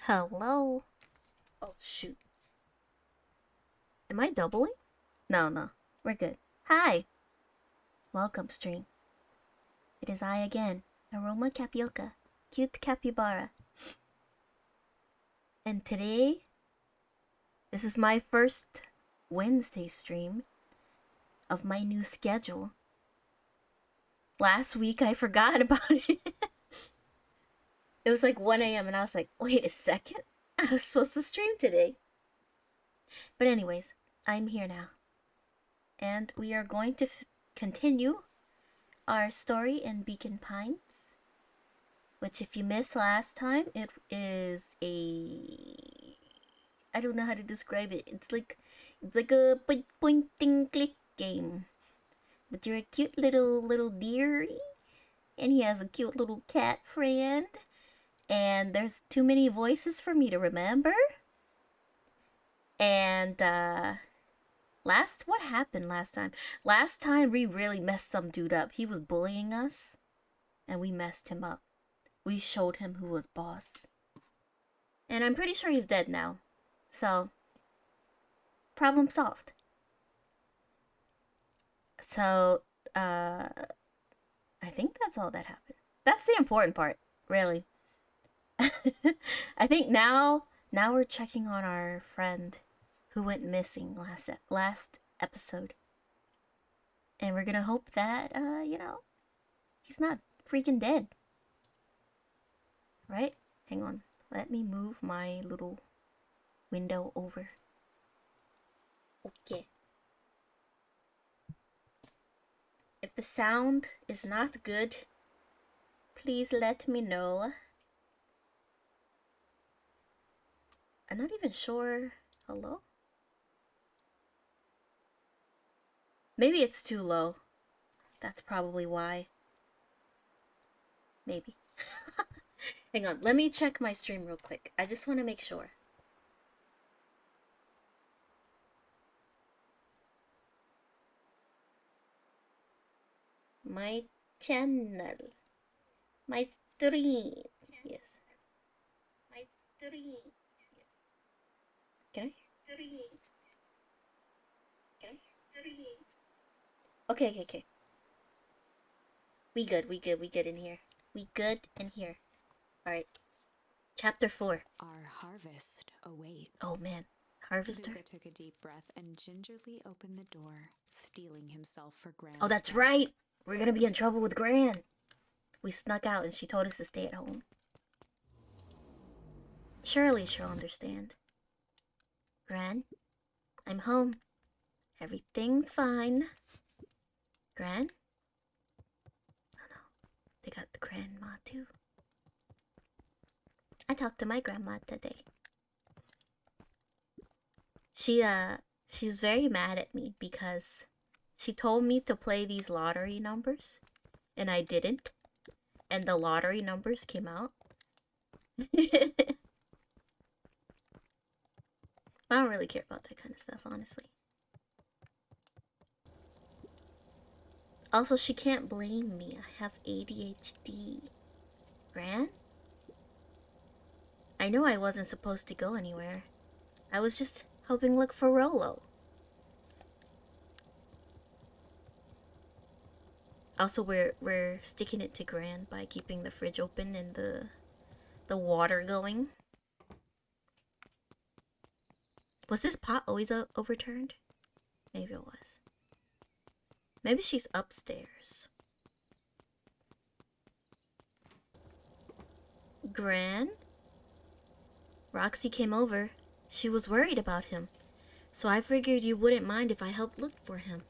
Hello. Oh, shoot. Am I doubling? No, no. We're good. Hi. Welcome, stream. It is I again, Aroma Capioca, cute capybara. And today, this is my first Wednesday stream of my new schedule. Last week, I forgot about it. It was like 1 a.m. and I was like, wait a second. I was supposed to stream today. But anyways, I'm here now. And we are going to continue our story in Beacon Pines, which if you missed last time, it is I don't know how to describe it. It's like a point and click game. But you're a cute little dearie, and he has a cute little cat friend, and there's too many voices for me to remember. And what happened last time? Last time we really messed some dude up. He was bullying us, and we messed him up. We showed him who was boss. And I'm pretty sure he's dead now. So, problem solved. So, I think that's all that happened. That's the important part, really. I think now we're checking on our friend who went missing last episode. And we're gonna hope that, he's not freaking dead. Right? Hang on. Let me move my little window over. Okay. If the sound is not good, please let me know. I'm not even sure. Hello? Maybe it's too low. That's probably why. Maybe. Hang on, let me check my stream real quick. I just want to make sure. My channel. My stream. Yes. My stream. Yes. Can I? Stream. Can I? Stream. Okay. We good in here. We good in here. Alright. Chapter 4. Our harvest awaits. Oh man. Harvester? Luca took a deep breath and gingerly opened the door, steeling himself for Gran. Oh, that's right! We're gonna be in trouble with Gran. We snuck out and she told us to stay at home. Surely she'll understand. Gran, I'm home. Everything's fine. Gran? Oh no, they got the grandma too. I talked to my grandma today. She's very mad at me because she told me to play these lottery numbers and I didn't. And the lottery numbers came out. I don't really care about that kind of stuff, honestly. Also, she can't blame me. I have ADHD. Gran? I know I wasn't supposed to go anywhere. I was just helping look for Rolo. Also, we're sticking it to Gran by keeping the fridge open and the water going. Was this pot always overturned? Maybe it was. Maybe she's upstairs. Gran? Roxy came over. She was worried about him. So I figured you wouldn't mind if I helped look for him.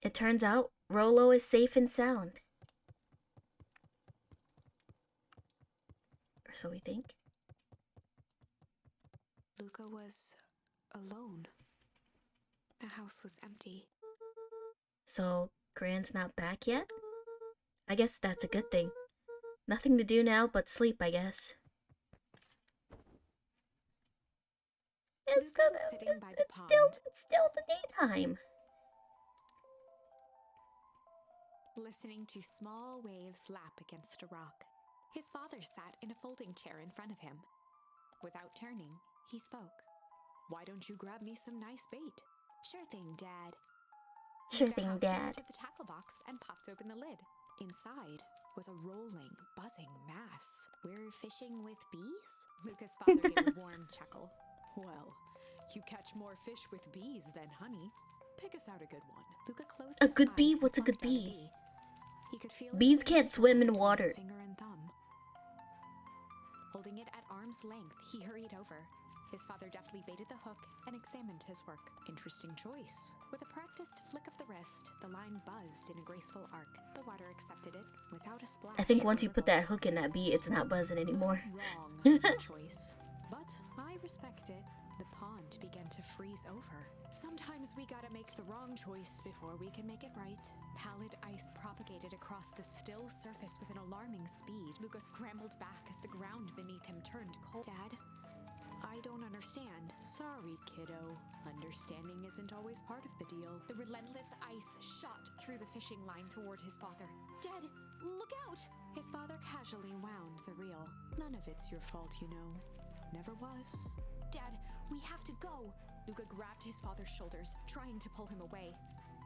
It turns out Rolo is safe and sound. Or so we think. Luca was alone. The house was empty. So Gran's not back yet? I guess that's a good thing. Nothing to do now but sleep, I guess. It's still the daytime. Listening to small waves lap against a rock. His father sat in a folding chair in front of him. Without turning, he spoke. "Why don't you grab me some nice bait?" "Sure thing, Dad." Sure Luca thing, hopped Dad. into the tackle box and popped open the lid. Inside was a rolling, buzzing mass. "We're fishing with bees?" Luca's father gave a warm chuckle. "Well, you catch more fish with bees than honey. Pick us out a good one." Luca closed A his good eyes bee? and What's a good plucked out bee? He could feel Bees its can't wings swim in between water. his finger and thumb. Holding it at arm's length, he hurried over. His father deftly baited the hook and examined his work. "Interesting choice." With a practiced flick of the wrist, the line buzzed in a graceful arc. The water accepted it without a splash. I think or once you put ripple. that hook in that bee, it's not buzzing anymore. Wrong choice. But I respect it. The pond began to freeze over. Sometimes we gotta make the wrong choice before we can make it right. Pallid ice propagated across the still surface with an alarming speed. Luca scrambled back as the ground beneath him turned cold. "Dad, I don't understand." "Sorry, kiddo. Understanding isn't always part of the deal." The relentless ice shot through the fishing line toward his father. "Dad, look out!" His father casually wound the reel. "None of it's your fault, you know. Never was." "Dad, we have to go." Luca grabbed his father's shoulders, trying to pull him away.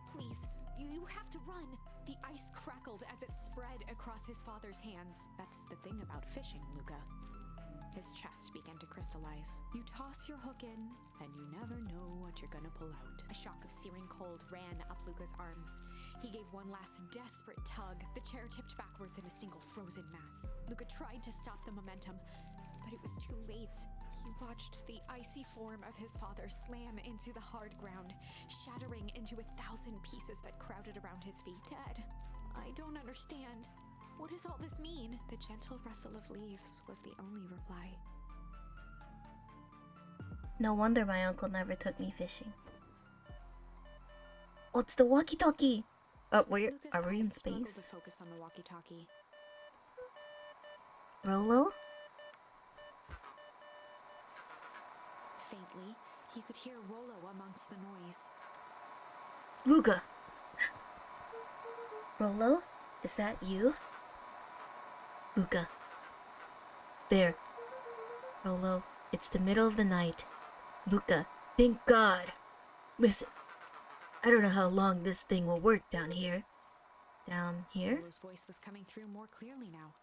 "Please, you have to run." The ice crackled as it spread across his father's hands. "That's the thing about fishing, Luca." His chest began to crystallize. "You toss your hook in, and you never know what you're gonna pull out." A shock of searing cold ran up Luca's arms. He gave one last desperate tug. The chair tipped backwards in a single frozen mass. Luca tried to stop the momentum, but it was too late. He watched the icy form of his father slam into the hard ground, shattering into 1,000 pieces that crowded around his feet. "Dad, I don't understand. What does all this mean?" The gentle rustle of leaves was the only reply. No wonder my uncle never took me fishing. Oh, it's the walkie-talkie! Oh, Luca's are we in eyes struggled space? to focus on the walkie-talkie. Rolo? Faintly, he could hear Rollo amongst the noise. Luca! Rolo? Is that you? Luca. There. Rolo, it's the middle of the night. Luca, thank God. Listen, I don't know how long this thing will work down here. Down here? Rollo's voice was coming through more clearly now.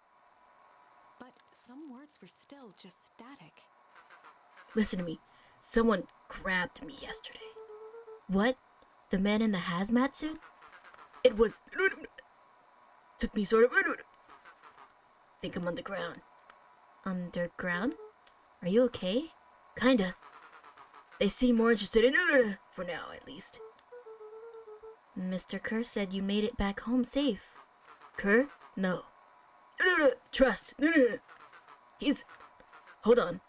But some words were still just static. Listen to me. Someone grabbed me yesterday. What? The man in the hazmat suit? It was... Took me sort of... Think I'm underground. Underground? Are you okay? Kinda. They seem more interested in... For now, at least. Mr. Kerr said you made it back home safe. Kerr? No. Trust. He's... Hold on.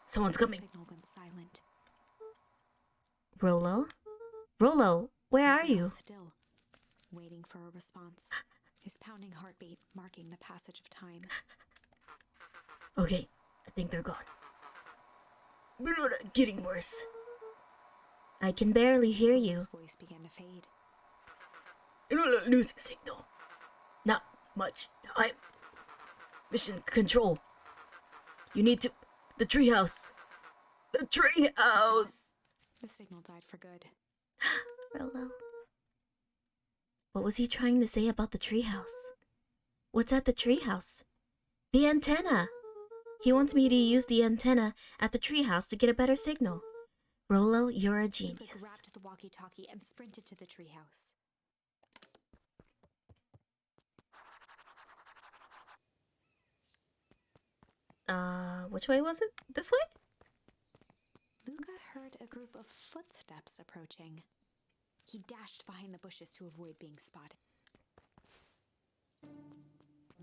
Someone's coming. The signal went silent. Rolo? Rolo, where are Luca held you? still, waiting for a response. His pounding heartbeat marking the passage of time. Okay, I think they're gone. Getting worse. I can barely hear Rollo's you. voice began to fade. Losing signal. Not much time. Mission control. You need to... The treehouse. The treehouse. The signal died for good. Rolo. What was he trying to say about the treehouse? What's at the treehouse? The antenna. He wants me to use the antenna at the treehouse to get a better signal. Rolo, you're a Luca genius. grabbed the walkie-talkie and sprinted to the treehouse. Which way was it? This way? Luca heard a group of footsteps approaching. He dashed behind the bushes to avoid being spotted.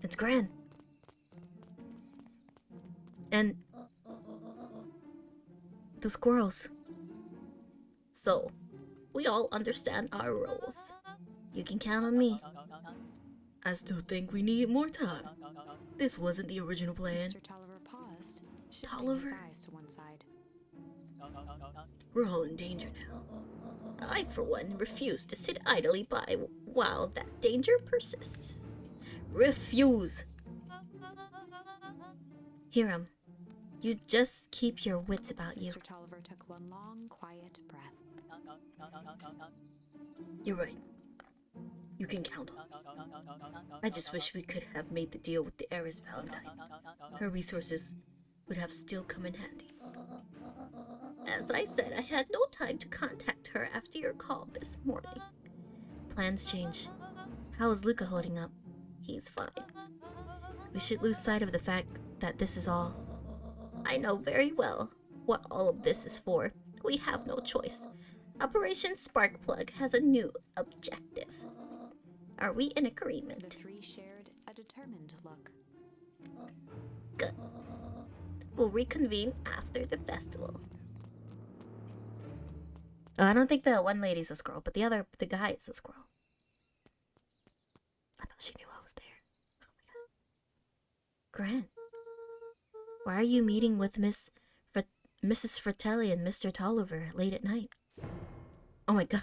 It's Gran. And the squirrels. So, we all understand our roles. You can count on me. I still think we need more time. This wasn't the original plan. Mr. Tolliver paused, shifting Tolliver? his eyes to one side. We're all in danger now. I, for one, refuse to sit idly by while that danger persists. Refuse. Hiram, you just keep your wits about you. Mr. Tolliver took one long, quiet breath. You're right. You can count on me. I just wish we could have made the deal with the heiress Valentine. Her resources would have still come in handy. As I said, I had no time to contact her after your call this morning. Plans change. How is Luca holding up? He's fine. We should lose sight of the fact that this is all. I know very well what all of this is for. We have no choice. Operation Sparkplug has a new objective. Are we in The agreement? three shared a determined look. Good. We'll reconvene after the festival. Oh, I don't think the one lady's a squirrel, but the guy is a squirrel. I thought she knew I was there. Oh my god. Grant, why are you meeting with Mrs. Fratelli and Mr. Tolliver late at night? Oh my god.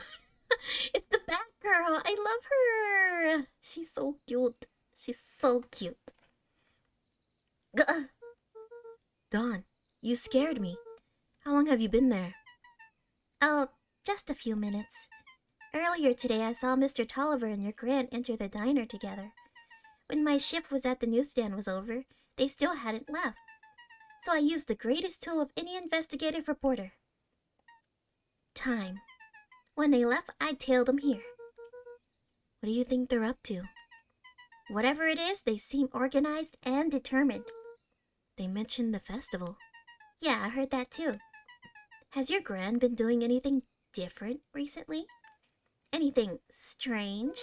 It's the Batgirl. I love her. She's so cute. She's so cute. Gah. Dawn, you scared me. How long have you been there? Oh, just a few minutes. Earlier today, I saw Mr. Tolliver and your Grant enter the diner together. When my shift was at the newsstand was over, they still hadn't left. So I used the greatest tool of any investigative reporter. Time. When they left, I tailed them here. What do you think they're up to? Whatever it is, they seem organized and determined. They mentioned the festival. Yeah, I heard that too. Has your Gran been doing anything different recently? Anything strange?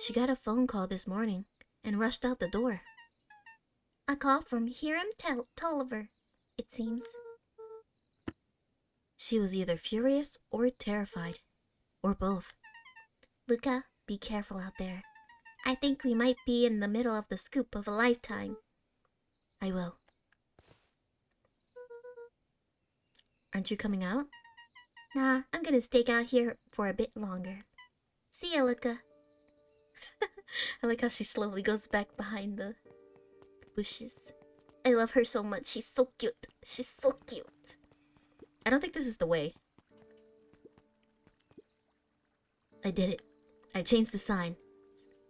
She got a phone call this morning and rushed out the door. A call from Hiram Tolliver, it seems. She was either furious or terrified, or both. Luca, be careful out there. I think we might be in the middle of the scoop of a lifetime. I will. Aren't you coming out? Nah, I'm gonna stake out here for a bit longer. See ya, Luca. I like how she slowly goes back behind the bushes. I love her so much. She's so cute. She's so cute. I don't think this is the way. I did it. I changed the sign.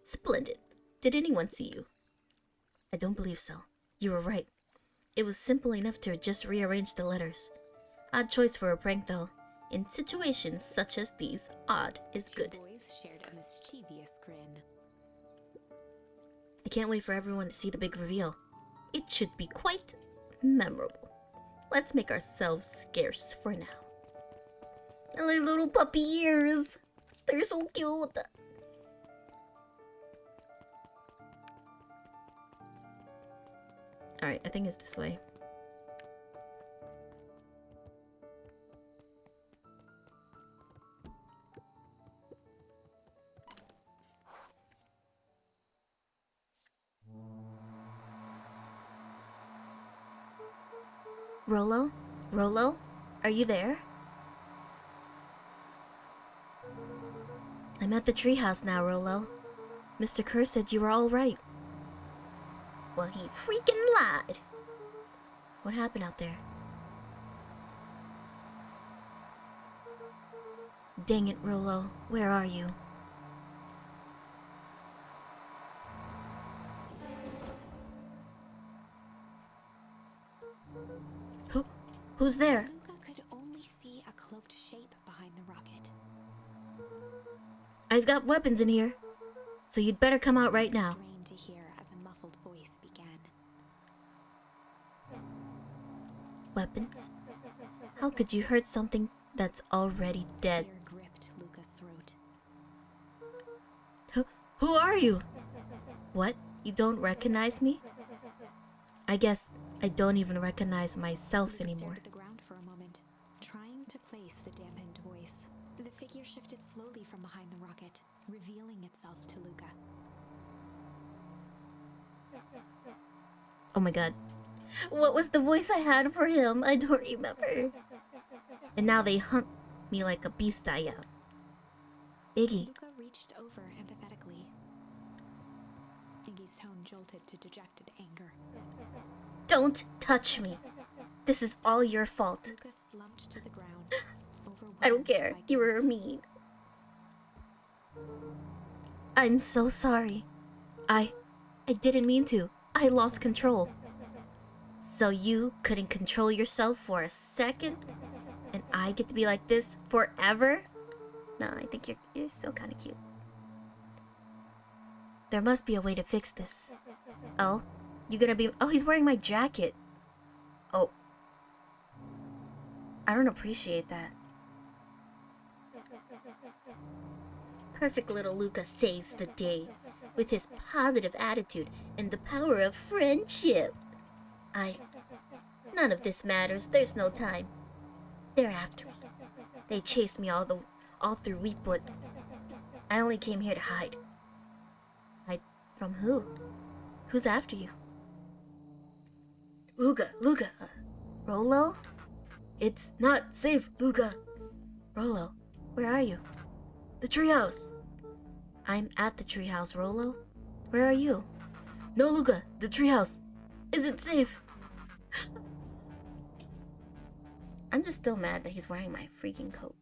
Splendid. Did anyone see you? I don't believe so. You were right. It was simple enough to just rearrange the letters. Odd choice for a prank, though. In situations such as these, odd is good. The boys shared a mischievous grin. I can't wait for everyone to see the big reveal. It should be quite memorable. Let's make ourselves scarce for now. And their little puppy ears. They're so cute. Alright, I think it's this way. Rollo? Rollo? Are you there? I'm at the treehouse now, Rollo. Mr. Kerr said you were all right. Well, he freaking lied. What happened out there? Dang it, Rollo. Where are you? Who's there? Luca could only see a cloaked shape behind the rocket. I've got weapons in here, so you'd better come out right now. Strained to hear as a muffled voice began. Weapons? How could you hurt something that's already dead? Fear gripped Luca's throat. Who are you? What? You don't recognize me? I guess I don't even recognize myself Luca anymore. stared at the ground for a moment, trying to place the dampened voice. The figure shifted slowly from behind the rocket, revealing itself to Luca. Oh my god. What was the voice I had for him? I don't remember. And now they hunt me like a beast I am. Iggy. Luca reached over empathetically. Iggy's tone jolted to dejected anger. Don't touch me. This is all your fault. Luca slumped to the ground. I don't overwhelmed care. by You were guilt. mean. I'm so sorry. I didn't mean to. I lost control. So you couldn't control yourself for a second? And I get to be like this forever? No, I think you're still kind of cute. There must be a way to fix this. Oh? You gonna be... Oh, he's wearing my jacket. Oh. I don't appreciate that. Perfect little Luca saves the day with his positive attitude and the power of friendship. None of this matters. There's no time. They're after me. They chased me all through Wheatwood. I only came here to hide. Hide from who? Who's after you? Luca. Rolo? It's not safe, Luca. Rolo, where are you? The treehouse. I'm at the treehouse, Rolo. Where are you? No, Luca, the treehouse isn't safe. I'm just still mad that he's wearing my freaking coat.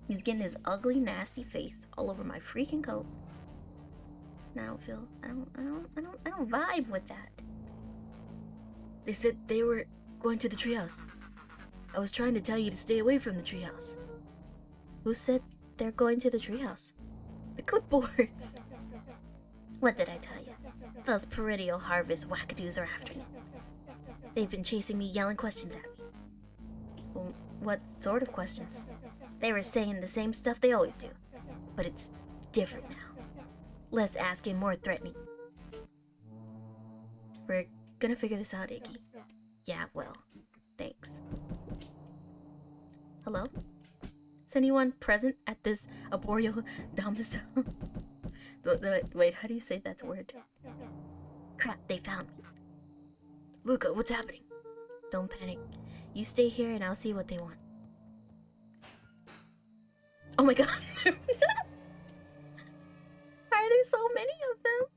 He's getting his ugly, nasty face all over my freaking coat. And I don't vibe with that. They said they were going to the treehouse. I was trying to tell you to stay away from the treehouse. Who said they're going to the treehouse? The clipboards. What did I tell you? Those perennial harvest wackadoos are after me. They've been chasing me, yelling questions at me. Well, what sort of questions? They were saying the same stuff they always do, but it's different now. Less asking, more threatening. We're gonna figure this out, Iggy. Yeah, well, thanks. Hello? Is anyone present at this arboreal domicile? Wait, how do you say that word? Crap, they found me. Luca, what's happening? Don't panic. You stay here and I'll see what they want. Oh my god. Why are there so many of them?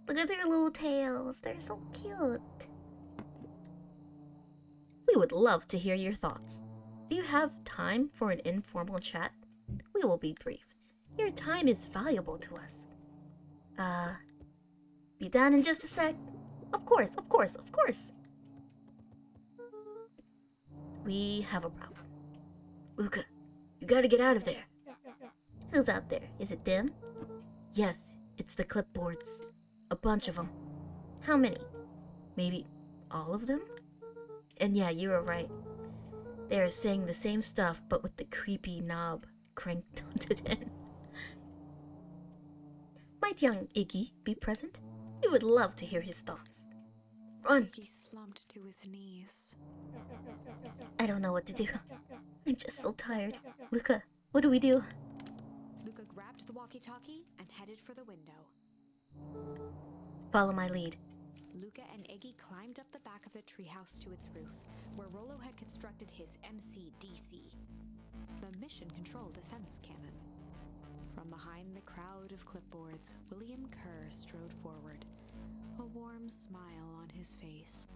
Look at their little tails. They're so cute. We would love to hear your thoughts. Do you have time for an informal chat? We will be brief. Your time is valuable to us. Be down in just a sec. Of course. We have a problem. Luca, you gotta get out of there. Who's out there? Is it them? Yes, it's the clipboards. A bunch of them. How many? Maybe all of them? And yeah, you were right. They are saying the same stuff, but with the creepy knob cranked to 10. Might young Iggy be present? We would love to hear his thoughts. Run! He slumped to his knees. I don't know what to do. I'm just so tired. Luca, what do we do? Luca grabbed the walkie-talkie and headed for the window. Follow my lead. Luca and Iggy climbed up the back of the treehouse to its roof, where Rolo had constructed his MCDC, the Mission Control Defense Cannon. From behind the crowd of clipboards, William Kerr strode forward, a warm smile on his face.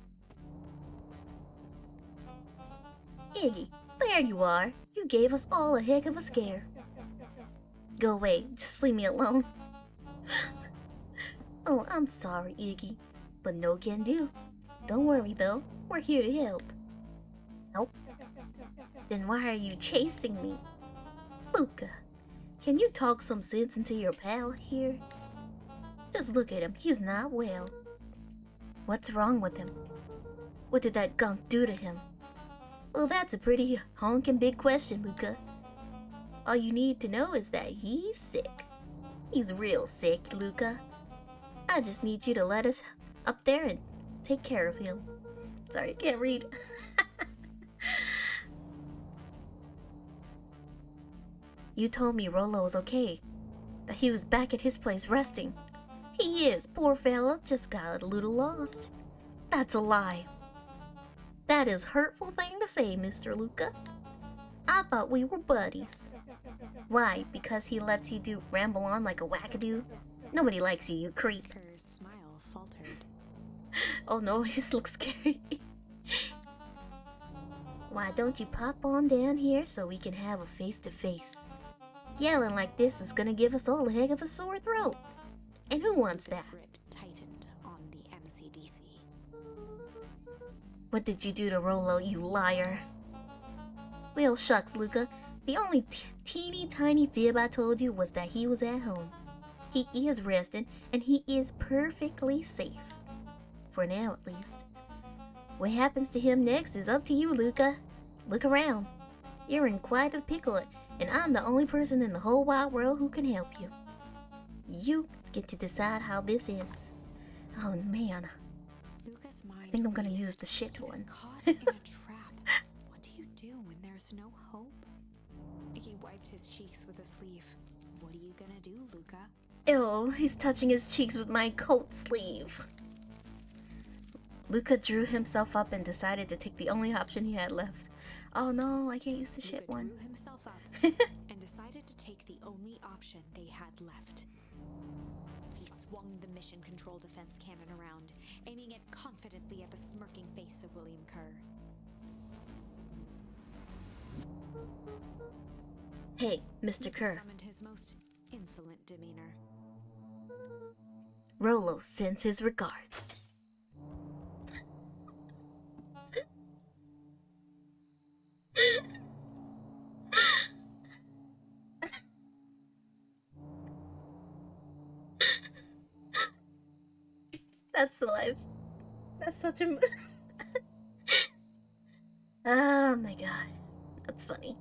Iggy, there you are. You gave us all a heck of a scare. Go away, just leave me alone. Oh, I'm sorry, Iggy, but no can do. Don't worry though, we're here to help. Help? Then why are you chasing me? Luca, can you talk some sense into your pal here? Just look at him, he's not well. What's wrong with him? What did that gunk do to him? Well, that's a pretty honkin' big question, Luca. All you need to know is that he's sick. He's real sick, Luca. I just need you to let us up there and take care of him. Sorry, I can't read. You told me Rolo was okay. That he was back at his place resting. He is, poor fella, just got a little lost. That's a lie. That is a hurtful thing to say, Mr. Luca. I thought we were buddies. Why? Because he lets you ramble on like a wackadoo? Nobody likes you, you creep. Her smile faltered. Oh no, he just looks scary. Why don't you pop on down here so we can have a face-to-face? Yelling like this is gonna give us all a heck of a sore throat. And who wants that? Luca's grip tightened on the MCDC. What did you do to Rolo, you liar? Well, shucks, Luca. The only teeny tiny fib I told you was that he was at home. He is resting, and he is perfectly safe. For now, at least. What happens to him next is up to you, Luca. Look around. You're in quite a pickle, and I'm the only person in the whole wide world who can help you. You get to decide how this ends. Oh man, Luca's mind I think I'm gonna raced. use the shit He was one. caught in a trap. What do you do when there's no hope? He wiped his cheeks with a sleeve. What are you gonna do, Luca? Ew, he's touching his cheeks with my coat sleeve. Luca drew himself up and decided to take the only option he had left. Oh no, I can't use the shit Luca one. drew himself up and decided to take the only option they had left. He swung the mission control defense cannon around, aiming it confidently at the smirking face of William Kerr. Hey, Mr. Luca Kerr. summoned his most insolent demeanor. Rolo sends his regards. That's the life. That's such a. Oh my god. That's funny.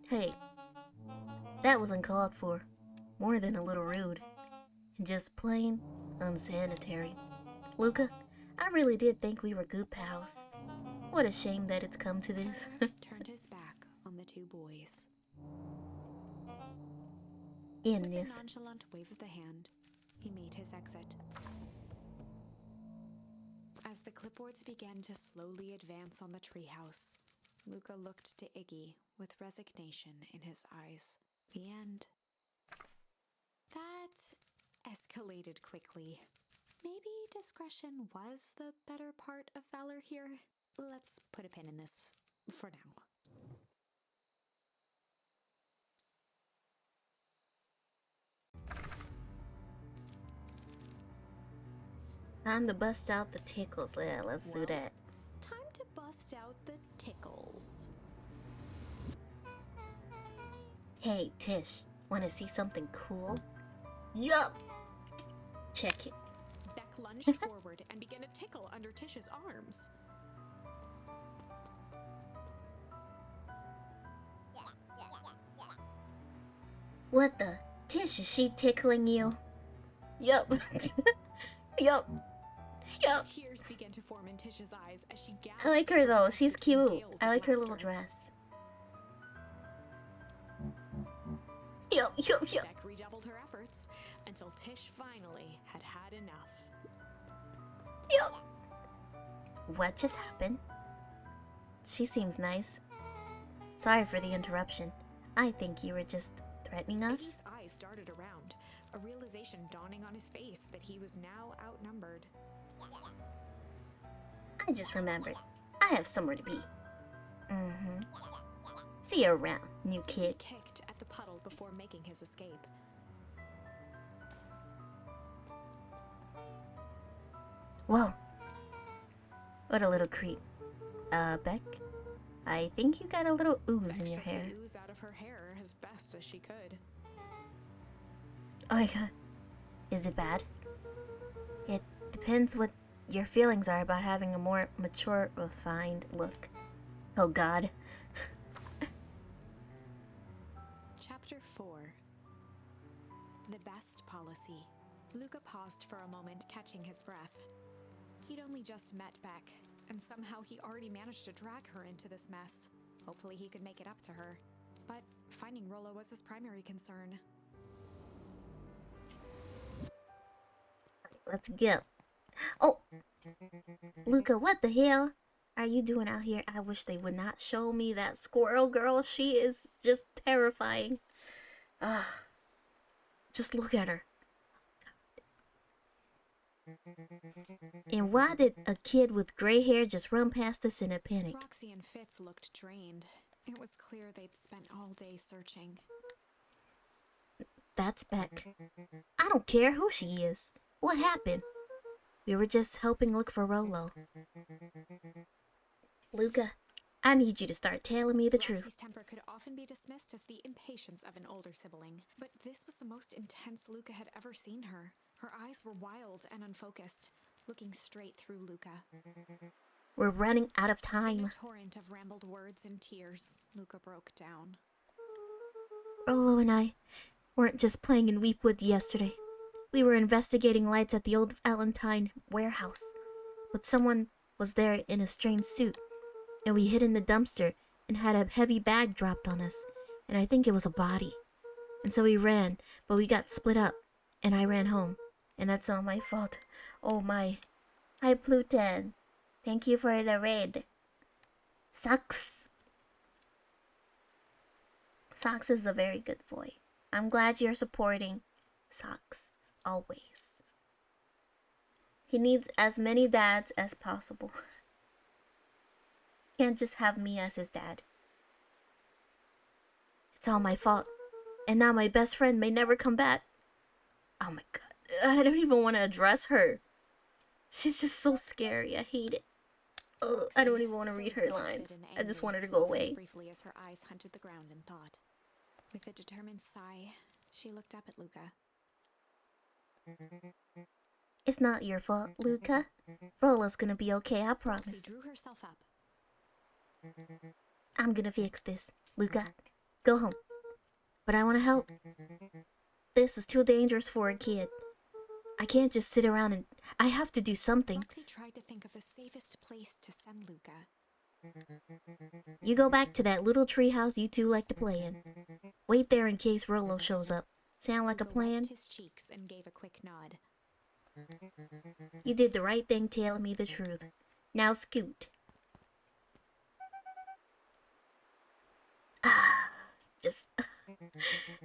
Hey, that was uncalled for. More than a little rude. And just plain unsanitary. Luca, I really did think we were good pals. What a shame that it's come to this. Kerr turned his back on the two boys. In With a this. nonchalant wave of the hand, he made his exit. As the clipboards began to slowly advance on the treehouse, Luca looked to Iggy with resignation in his eyes. The end. That escalated quickly. Maybe discretion was the better part of valor here. Let's put a pin in this for now. Time to bust out the tickles. Yeah, let's do Well, that. Time to bust out the tickles. Hey, Tish, wanna see something cool? Yup! Check it. Beck lunged forward and began to tickle under Tish's arms. What the? Tish, is she tickling you? Yup. Yup. Yup. Tears began to form in Tish's eyes as she gasped. I like her though. She's cute. Gales I of like her little laughter. dress. Yup, yup, yup. Beck redoubled her efforts until Tish finally had had enough. Yup. What just happened? She seems nice. Sorry for the interruption. I think you were just threatening us. Iggy's eyes darted around, a realization dawning on his face that he was now outnumbered. I just remembered. I have somewhere to be. Mm-hmm. See you around, new He kid. kicked at the puddle before making his escape. Whoa. What a little creep. Beck? I think you got a little ooze Beck in your shook the hair. ooze out of her hair as best as she could. Oh my god. Is it bad? It depends what your feelings are about having a more mature, refined look. Oh god. Chapter 4. The Best Policy. Luca paused for a moment, catching his breath. He'd only just met Beck, and somehow he already managed to drag her into this mess. Hopefully he could make it up to her. But finding Rolo was his primary concern. Let's go. Oh, Luca, what the hell are you doing out here? I wish they would not show me that squirrel girl. She is just terrifying. Just look at her. And why did a kid with gray hair just run past us in a panic? Roxy and Fitz looked drained. It was clear they'd spent all day searching. That's Beck. I don't care who she is. What happened? We were just helping look for Rolo. Luca, I need you to start telling me the truth. Roxy's temper could often be dismissed as the impatience of an older sibling, but this was the most intense Luca had ever seen her. Her eyes were wild and unfocused, looking straight through Luca. We're running out of In time. a torrent of rambled words and tears, Luca broke down. Rolo and I weren't just playing in Weepwood yesterday. We were investigating lights at the old Valentine warehouse. But someone was there in a strange suit, and we hid in the dumpster and had a heavy bag dropped on us, and I think it was a body. And so we ran, but we got split up, and I ran home. And that's all my fault. Oh my. Hi, Pluton. Thank you for the raid. Socks. Socks is a very good boy. I'm glad you're supporting Socks. Always. He needs as many dads as possible. Can't just have me as his dad. It's all my fault. And now my best friend may never come back. Oh my god. I don't even want to address her. She's just so scary. I hate it. Oh, I don't even want to read her lines. I just want her to go away. Briefly as her eyes hunted the ground in thought. With a determined sigh, she looked up at Luca. It's not your fault, Luca. Rolo's gonna be okay, I Roxy promise. drew herself up. I'm gonna fix this. Luca, go home. But I want to help. This is too dangerous for a kid. I can't just sit around and... I have to do something. Roxy tried to think of the safest place to send Luca. You go back to that little treehouse you two like to play in. Wait there in case Rolo shows up. Sound like a Luca plan? wiped his cheeks and gave a quick nod. You did the right thing telling me the truth. Now scoot. Just...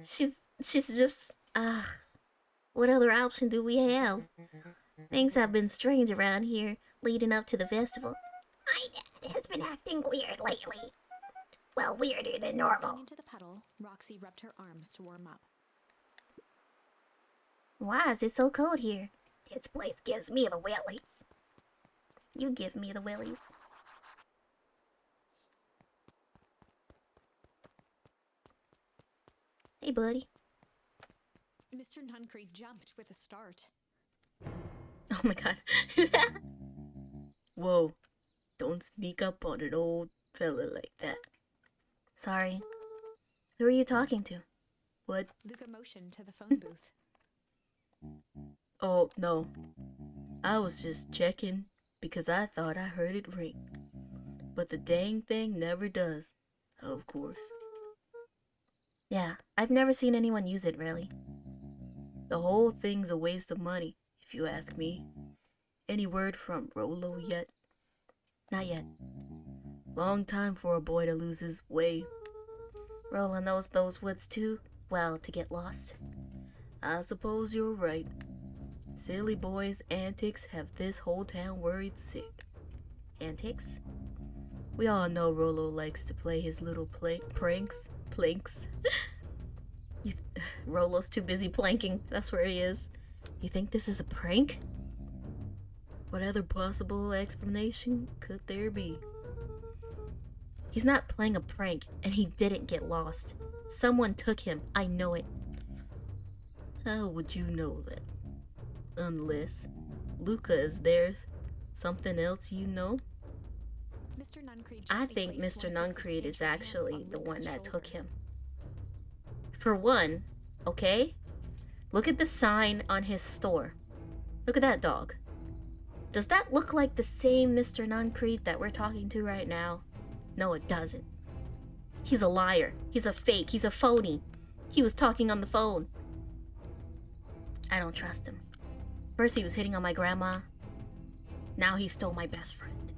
She's just... What other option do we have? Things have been strange around here leading up to the festival. My dad has been acting weird lately. Well, weirder than normal. Going into the puddle, Roxy rubbed her arms to warm up. Why is it so cold here? This place gives me the willies. You give me the willies. Hey, buddy. Mr. Nuncreed jumped with a start. Oh my god. Whoa. Don't sneak up on an old fella like that. Sorry. Who are you talking to? What? Luca motioned to the phone booth. Oh, no. I was just checking because I thought I heard it ring. But the dang thing never does. Of course. Yeah, I've never seen anyone use it, really. The whole thing's a waste of money, if you ask me. Any word from Rolo yet? Not yet. Long time for a boy to lose his way. Rolo knows those woods too well to get lost. I suppose you're right. Silly boys' antics have this whole town worried sick. Antics? We all know Rolo likes to play his little pranks. Rolo's too busy planking. That's where he is. You think this is a prank? What other possible explanation could there be? He's not playing a prank, and he didn't get lost. Someone took him. I know it. How would you know that? Unless Luca is there. Something else you know? Mr. Nuncreed I gently think placed Mr. one of his Nuncreed is substantial hands actually on the one Luca's that took shoulder. him. For one, okay? Look at the sign on his store. Look at that dog. Does that look like the same Mr. Nuncreed that we're talking to right now? No, it doesn't. He's a liar. He's a fake. He's a phony. He was talking on the phone. I don't trust him. First he was hitting on my grandma. Now he stole my best friend.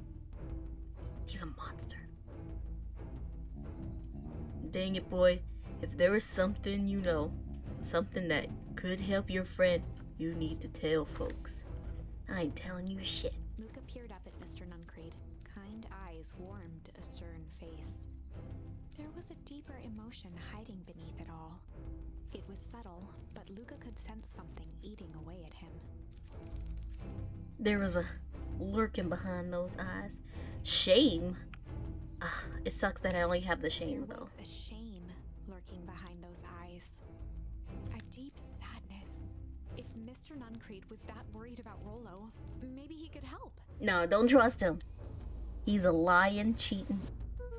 He's a monster. Dang it, boy. If there is something you know, something that could help your friend, you need to tell folks. I ain't telling you shit. Luca peered up at Mr. Nuncreed. Kind eyes warmed a stern face. There was a deeper emotion hiding beneath it all. It was subtle, but Luca could sense something eating away at him. There was a lurking behind those eyes. Shame. It sucks that I only have the shame, There though. was a shame lurking behind those eyes. A deep sadness. If Mr. Nuncreed was that worried about Rollo, maybe he could help. No, don't trust him. He's a lying, cheating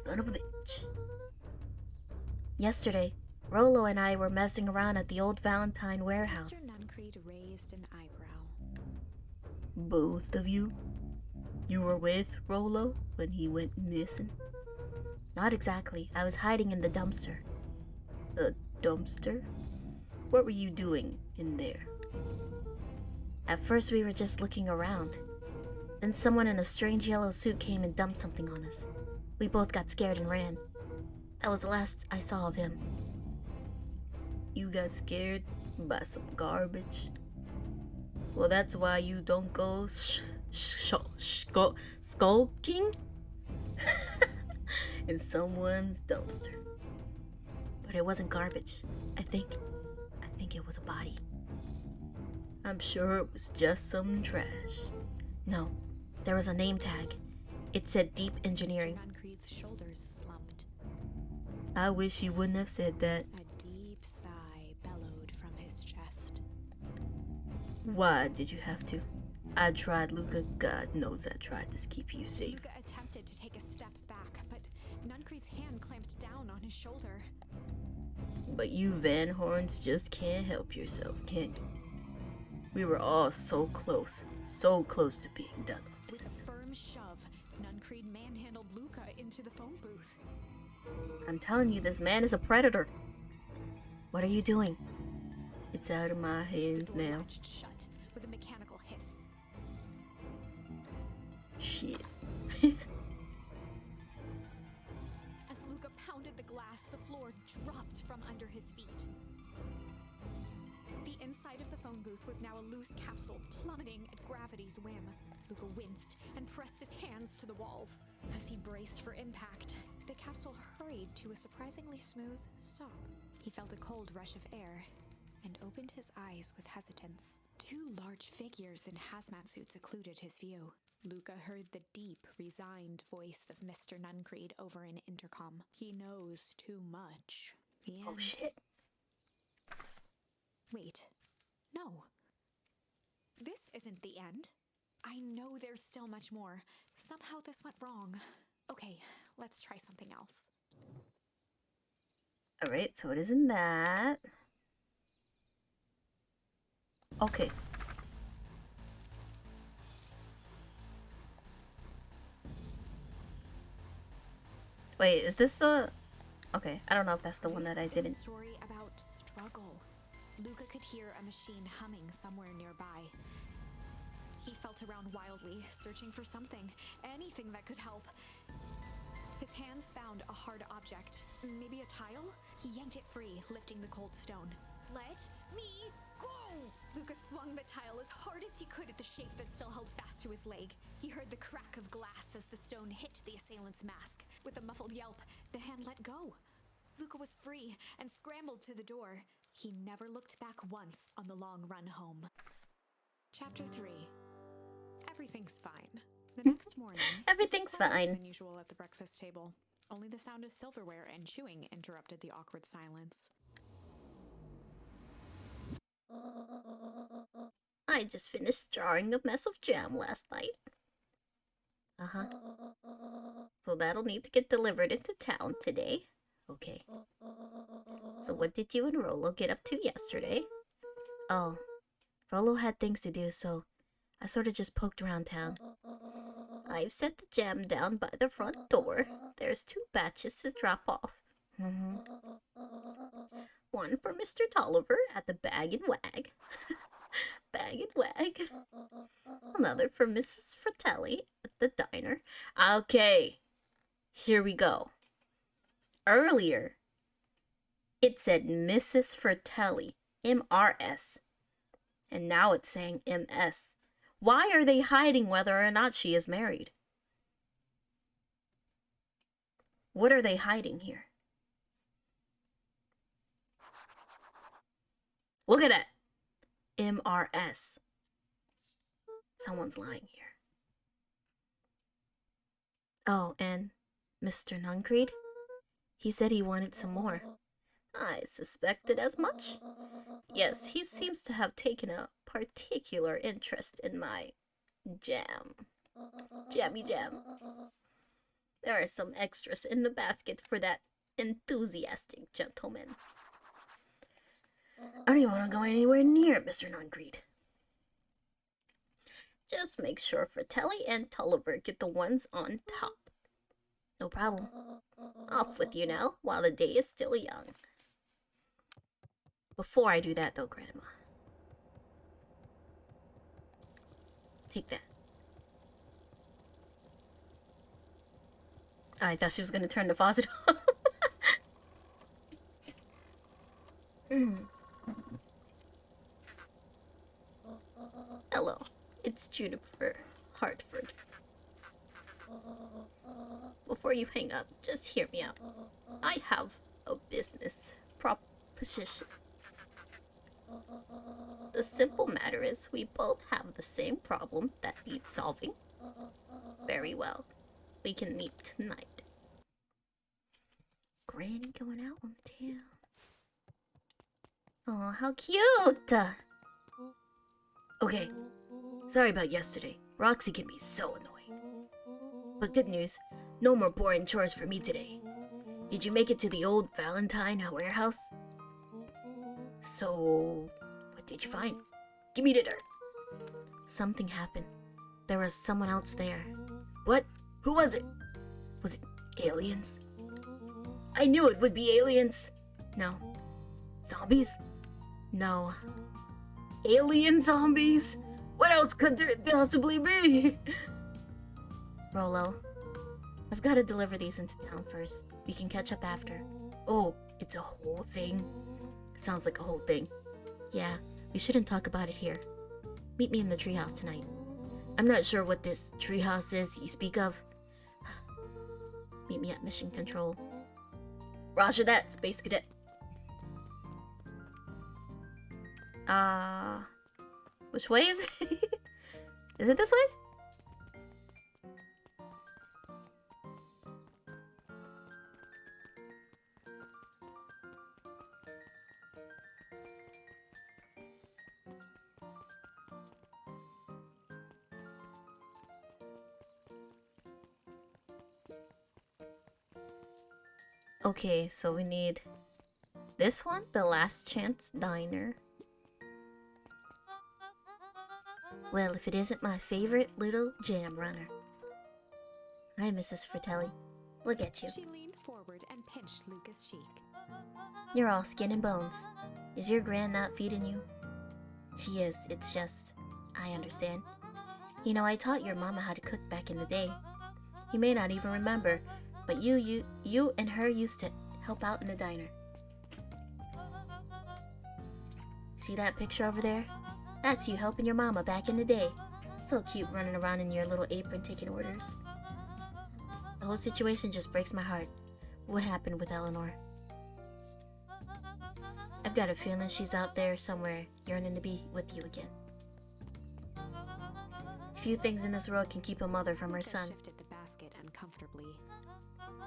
son of a bitch. Yesterday, Rollo and I were messing around at the old Valentine warehouse. Mr. Nuncreed raised an eyebrow. Both of you? You were with Rollo when he went missing? Not exactly. I was hiding in the dumpster. The dumpster? What were you doing in there? At first we were just looking around. Then someone in a strange yellow suit came and dumped something on us. We both got scared and ran. That was the last I saw of him. You got scared by some garbage? Well, that's why you don't go skulking in someone's dumpster. But it wasn't garbage. I think it was a body. I'm sure it was just some trash. No, there was a name tag. It said Deep Engineering. Mr. Nuncreed's shoulders slumped. I wish you wouldn't have said that. A deep sigh bellowed from his chest. Why did you have to? I tried, Luca. God knows I tried to keep you safe. Luca attempted to take a step back, but Nuncreed's hand clamped down on his shoulder. But you Van Horns just can't help yourself, can you? We were all so close to being done with With this. a firm shove, Nuncreed manhandled Luca into the phone booth. I'm telling you, this man is a predator. What are you doing? It's out of my hands The door now. latched shut with a mechanical hiss. Shit. As Luca pounded the glass, the floor dropped from under his feet. The inside of the phone booth was now a loose capsule plummeting at gravity's whim. Luca winced and pressed his hands to the walls. As he braced for impact, the capsule hurried to a surprisingly smooth stop. He felt a cold rush of air and opened his eyes with hesitance. Two large figures in hazmat suits occluded his view. Luca heard the deep, resigned voice of Mr. Nuncreed over an intercom. He knows too much. The end. Oh shit. Wait. No. This isn't the end. I know there's still much more. Somehow this went wrong. Okay, let's try something else. Alright, so it isn't that. Okay. Wait, is this the... Okay, I don't know if that's the one that I This is didn't... a story about struggle. Luca could hear a machine humming somewhere nearby. He felt around wildly, searching for something, anything that could help. His hands found a hard object, maybe a tile? He yanked it free, lifting the cold stone. Let me go! Luca swung the tile as hard as he could at the shape that still held fast to his leg. He heard the crack of glass as the stone hit the assailant's mask. With a muffled yelp, the hand let go. Luca was free and scrambled to the door. He never looked back once on the long run home. Chapter 3. Everything's fine. The next morning, Everything's it was quieter fine. than usual at the breakfast table. Only the sound of silverware and chewing interrupted the awkward silence. I just finished jarring a mess of jam last night. Uh-huh. So that'll need to get delivered into town today. Okay. So what did you and Rollo get up to yesterday? Oh, Rollo had things to do, so I sort of just poked around town. I've set the jam down by the front door. There's 2 batches to drop off. One for Mr. Tolliver at the Bag and Wag. Bag and Wag. Another for Mrs. Fratelli at the diner. Okay, here we go. Earlier, it said Mrs. Fratelli, MRS, and now it's saying MS. Why are they hiding whether or not she is married? What are they hiding here? Look at that. MRS. Someone's lying here. Oh, and Mr. Nuncreed? He said he wanted some more. I suspected as much. Yes, he seems to have taken a particular interest in my jam. Jammy jam. There are some extras in the basket for that enthusiastic gentleman. I don't even want to go anywhere near Mr. Nuncreed. Just make sure Fratelli and Tulliver get the ones on top. No problem. Off with you now, while the day is still young. Before I do that, though, Grandma. Take that. I thought she was going to turn the faucet off. Hello, it's Juniper Hartford. Before you hang up, just hear me out. I have a business proposition. The simple matter is we both have the same problem that needs solving. Very well. We can meet tonight. Granny going out on the town. Oh, how cute! Okay, sorry about yesterday. Roxy can be so annoying. But good news, no more boring chores for me today. Did you make it to the old Valentine warehouse? So, what did you find? Give me the dirt. Something happened. There was someone else there. What? Who was it? Was it aliens? I knew it would be aliens. No. Zombies? No. Alien zombies? What else could there possibly be? Rolo, I've got to deliver these into town first. We can catch up after. Oh, it's a whole thing? Sounds like a whole thing. Yeah, we shouldn't talk about it here. Meet me in the treehouse tonight. I'm not sure what this treehouse is you speak of. Meet me at Mission Control. Roger that, Space Cadet. Which way is it? Is it this way? Okay, so we need this one, the Last Chance Diner. Well, if it isn't my favorite little jam runner. Hi, Mrs. Fratelli. Look at you. She leaned forward and pinched Luca's cheek. You're all skin and bones. Is your gran not feeding you? She is, it's just... I understand. You know, I taught your mama how to cook back in the day. You may not even remember, but you and her used to help out in the diner. See that picture over there? That's you helping your mama back in the day. So cute running around in your little apron taking orders. The whole situation just breaks my heart. What happened with Eleanor? I've got a feeling she's out there somewhere yearning to be with you again. Few things in this world can keep a mother from her Luca son. shifted the basket uncomfortably.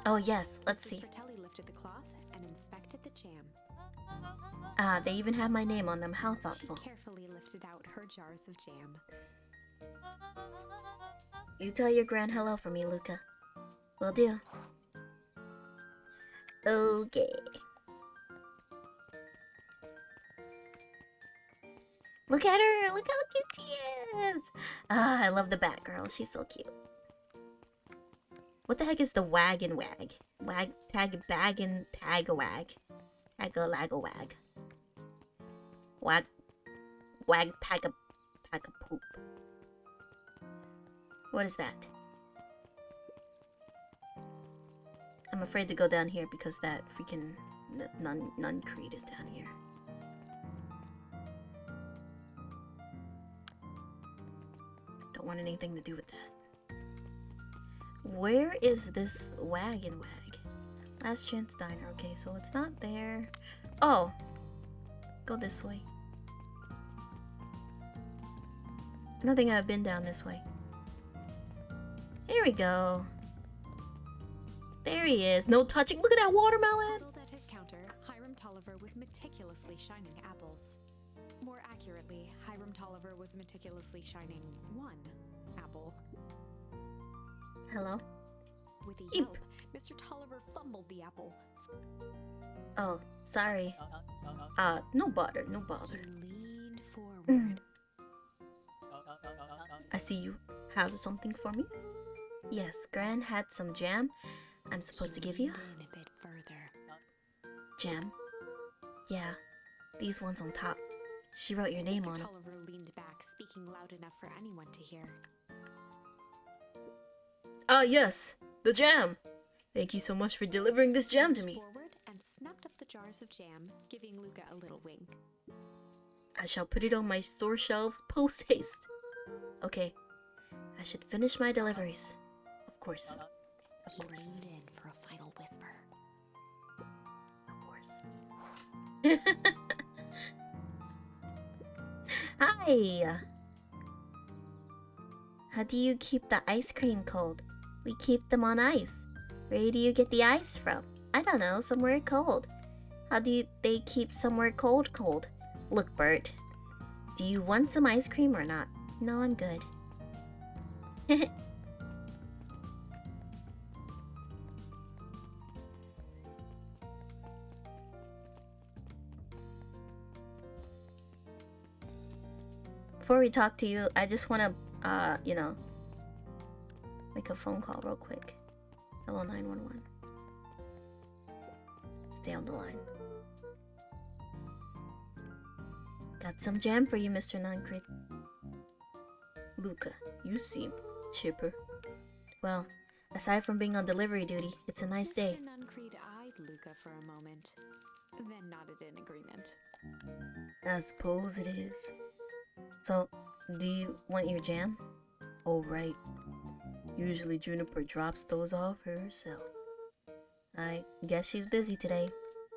Oh yes, let's Mrs. see. Fratelli lifted the cloth and inspected the jam. Ah, they even have my name on them. How She thoughtful. carefully lifted out her jars of jam. You tell your gran hello for me, Luca. Will do. Okay. Look at her! Look how cute she is! Ah, I love the Batgirl. She's so cute. What the heck is the wagon wag? Wag tag bag and tag a wag. Tag a lag a wag. Wag pack a poop. What is that? I'm afraid to go down here because that freaking nun creed is down here. Don't want anything to do with that. Where is this wagon wag? Last Chance Diner. Okay, so it's not there. Oh! Go this way. I don't think I've been down this way. Here we go. There he is. No touching. Look at that watermelon. Huddled at his counter, Hiram Tolliver was meticulously shining apples. More accurately, Hiram Tolliver was meticulously shining one apple. Hello? With a Eep. yelp, Mr. Tolliver fumbled the apple. Oh, sorry. No bother, no bother. He leaned forward. I see you have something for me? Yes, Gran had some jam I'm supposed to give you. Leaned in a bit further. Jam? Yeah, these ones on top. She wrote your name Mr. on them. Tolliver leaned back, speaking loud enough for anyone to hear. Ah, yes, the jam. Thank you so much for delivering this jam to me. Forward and snapped up the jars of jam, giving Luca a little wink. I shall put it on my store shelves post haste. Okay, I should finish my deliveries. Of course. Of He course. leaned in for a final whisper. Of course. Hi! How do you keep the ice cream cold? We keep them on ice. Where do you get the ice from? I don't know, somewhere cold. How do they keep somewhere cold? Look, Bert. Do you want some ice cream or not? No, I'm good. Before we talk to you, I just want to, make a phone call real quick. Hello, 911. Stay on the line. Got some jam for you, Mr. Noncrit. Luca, you seem chipper. Well, aside from being on delivery duty, it's a nice day. Mr. Nuncreed eyed Luca for a moment, then nodded in agreement. I suppose it is. So, do you want your jam? Oh, right. Usually Juniper drops those off herself. I guess she's busy today.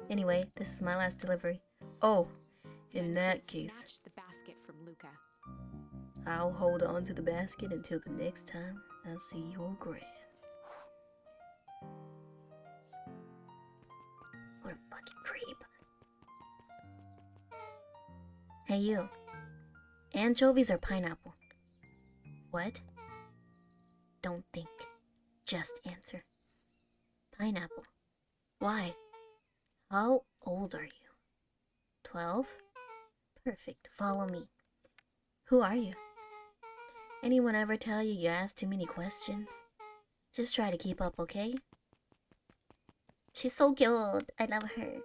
Anyway, this is my last delivery. Oh, in that case, Snatched the basket from Luca. I'll hold on to the basket until the next time I see your Gran. What a fucking creep. Hey, you. Anchovies or pineapple? What? Don't think. Just answer. Pineapple. Why? How old are you? 12? Perfect. Follow me. Who are you? Anyone ever tell you ask too many questions? Just try to keep up, okay? She's so cute. I love her.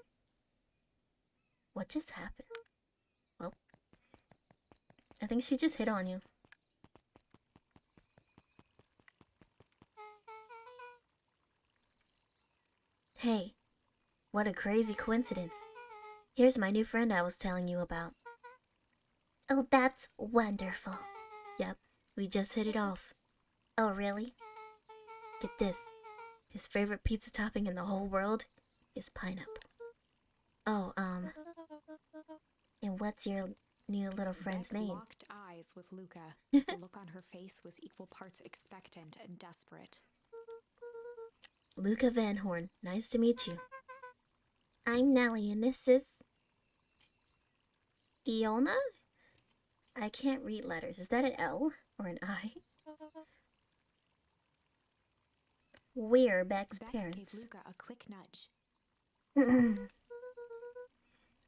What just happened? Well, I think she just hit on you. Hey, what a crazy coincidence. Here's my new friend I was telling you about. Oh, that's wonderful. Yep, we just hit it off. Oh, really? Get this. His favorite pizza topping in the whole world is pineapple. Oh, and what's your new little friend's Beck name? locked eyes with Luca. The look on her face was equal parts expectant and desperate. Luca Van Horn. Nice to meet you. I'm Nellie, and this is... Iona? I can't read letters. Is that an L or an I? We're Beck's Beck gave parents. Luca a quick nudge.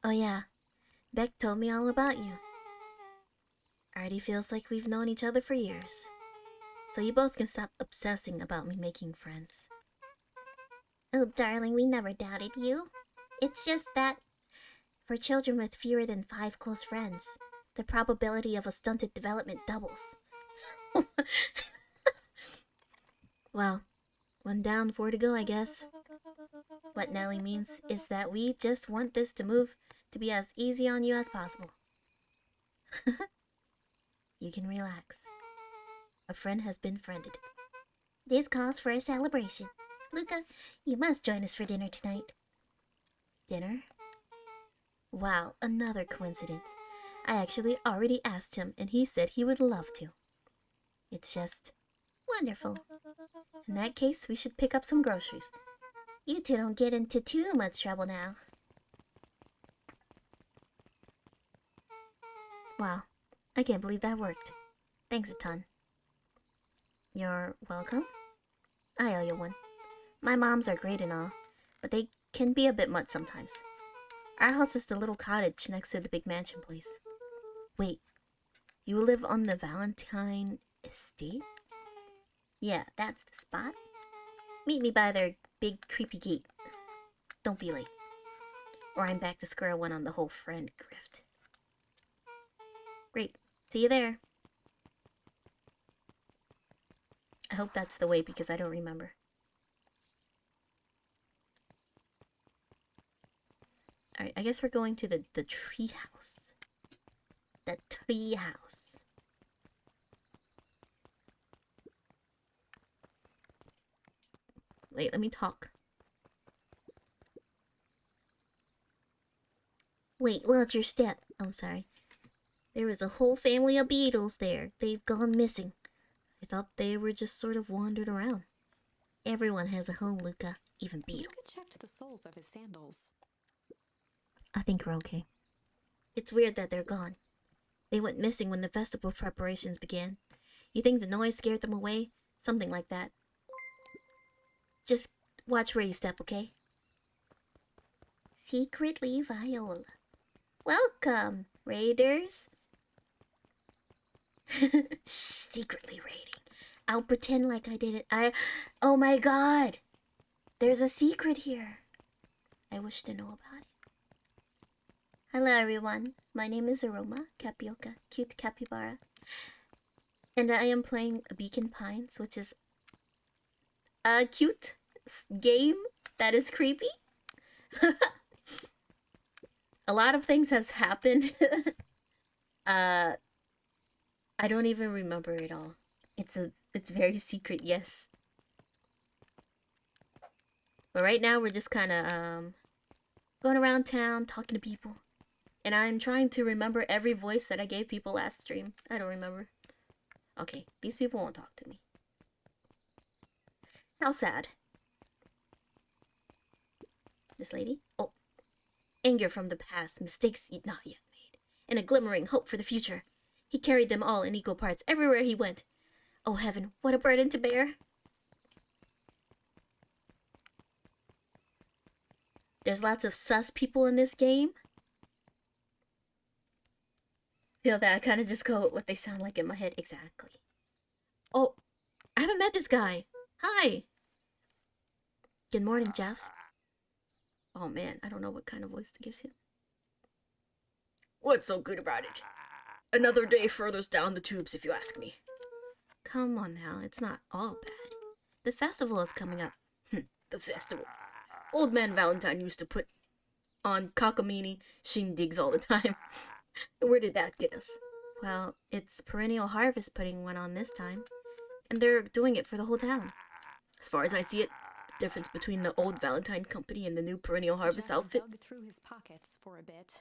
Oh yeah, Beck told me all about you. Already feels like we've known each other for years. So you both can stop obsessing about me making friends. Oh darling, we never doubted you. It's just that, for children with fewer than 5 close friends, the probability of a stunted development doubles. Well, one down, four to go, I guess. What Nelly means is that we just want this to move to be as easy on you as possible. You can relax. A friend has been friended. This calls for a celebration. Luca, you must join us for dinner tonight. Dinner? Wow, another coincidence. I actually already asked him and he said he would love to. It's just wonderful. In that case, we should pick up some groceries. You two don't get into too much trouble now. Wow, I can't believe that worked. Thanks a ton. You're welcome? I owe you one. My moms are great and all, but they can be a bit much sometimes. Our house is the little cottage next to the big mansion place. Wait, you live on the Valentine estate? Yeah, that's the spot. Meet me by their big creepy gate. Don't be late. Or I'm back to square one on the whole friend grift. Great. See you there. I hope that's the way because I don't remember. Alright, I guess we're going to the tree house. The tree house. Wait, let me talk. Wait, watch your step. I'm sorry. There was a whole family of beetles there. They've gone missing. I thought they were just sort of wandered around. Everyone has a home, Luca. Even beetles. Luca checked the soles of his sandals. I think we're okay. It's weird that they're gone. They went missing when the festival preparations began. You think the noise scared them away? Something like that. Just watch where you step, okay? Secretly Viola. Welcome, raiders. Shh, secretly raiding. I'll pretend like I did it. Oh my god! There's a secret here. I wish to know about it. Hello everyone, my name is Aroma Capioca, cute capybara. And I am playing Beacon Pines, which is a cute game that is creepy. A lot of things has happened. I don't even remember it all. It's very secret, yes. But right now we're just kind of going around town talking to people. And I'm trying to remember every voice that I gave people last stream. I don't remember. Okay, these people won't talk to me. How sad. This lady? Oh. Anger from the past, mistakes not yet made, and a glimmering hope for the future. He carried them all in equal parts everywhere he went. Oh heaven, what a burden to bear. There's lots of sus people in this game. Feel that I kind of just go with what they sound like in my head. Exactly. Oh, I haven't met this guy. Hi. Good morning, Jeff. Oh man, I don't know what kind of voice to give him. What's so good about it? Another day furthest down the tubes, if you ask me. Come on now, it's not all bad. The festival is coming up. The festival. Old man Valentine used to put on cockamamie shindigs all the time. Where did that get us? Well, it's Perennial Harvest putting one on this time. And they're doing it for the whole town. As far as I see it, the difference between the old Valentine company and the new Perennial Harvest Jeff outfit dug through his pockets for a bit.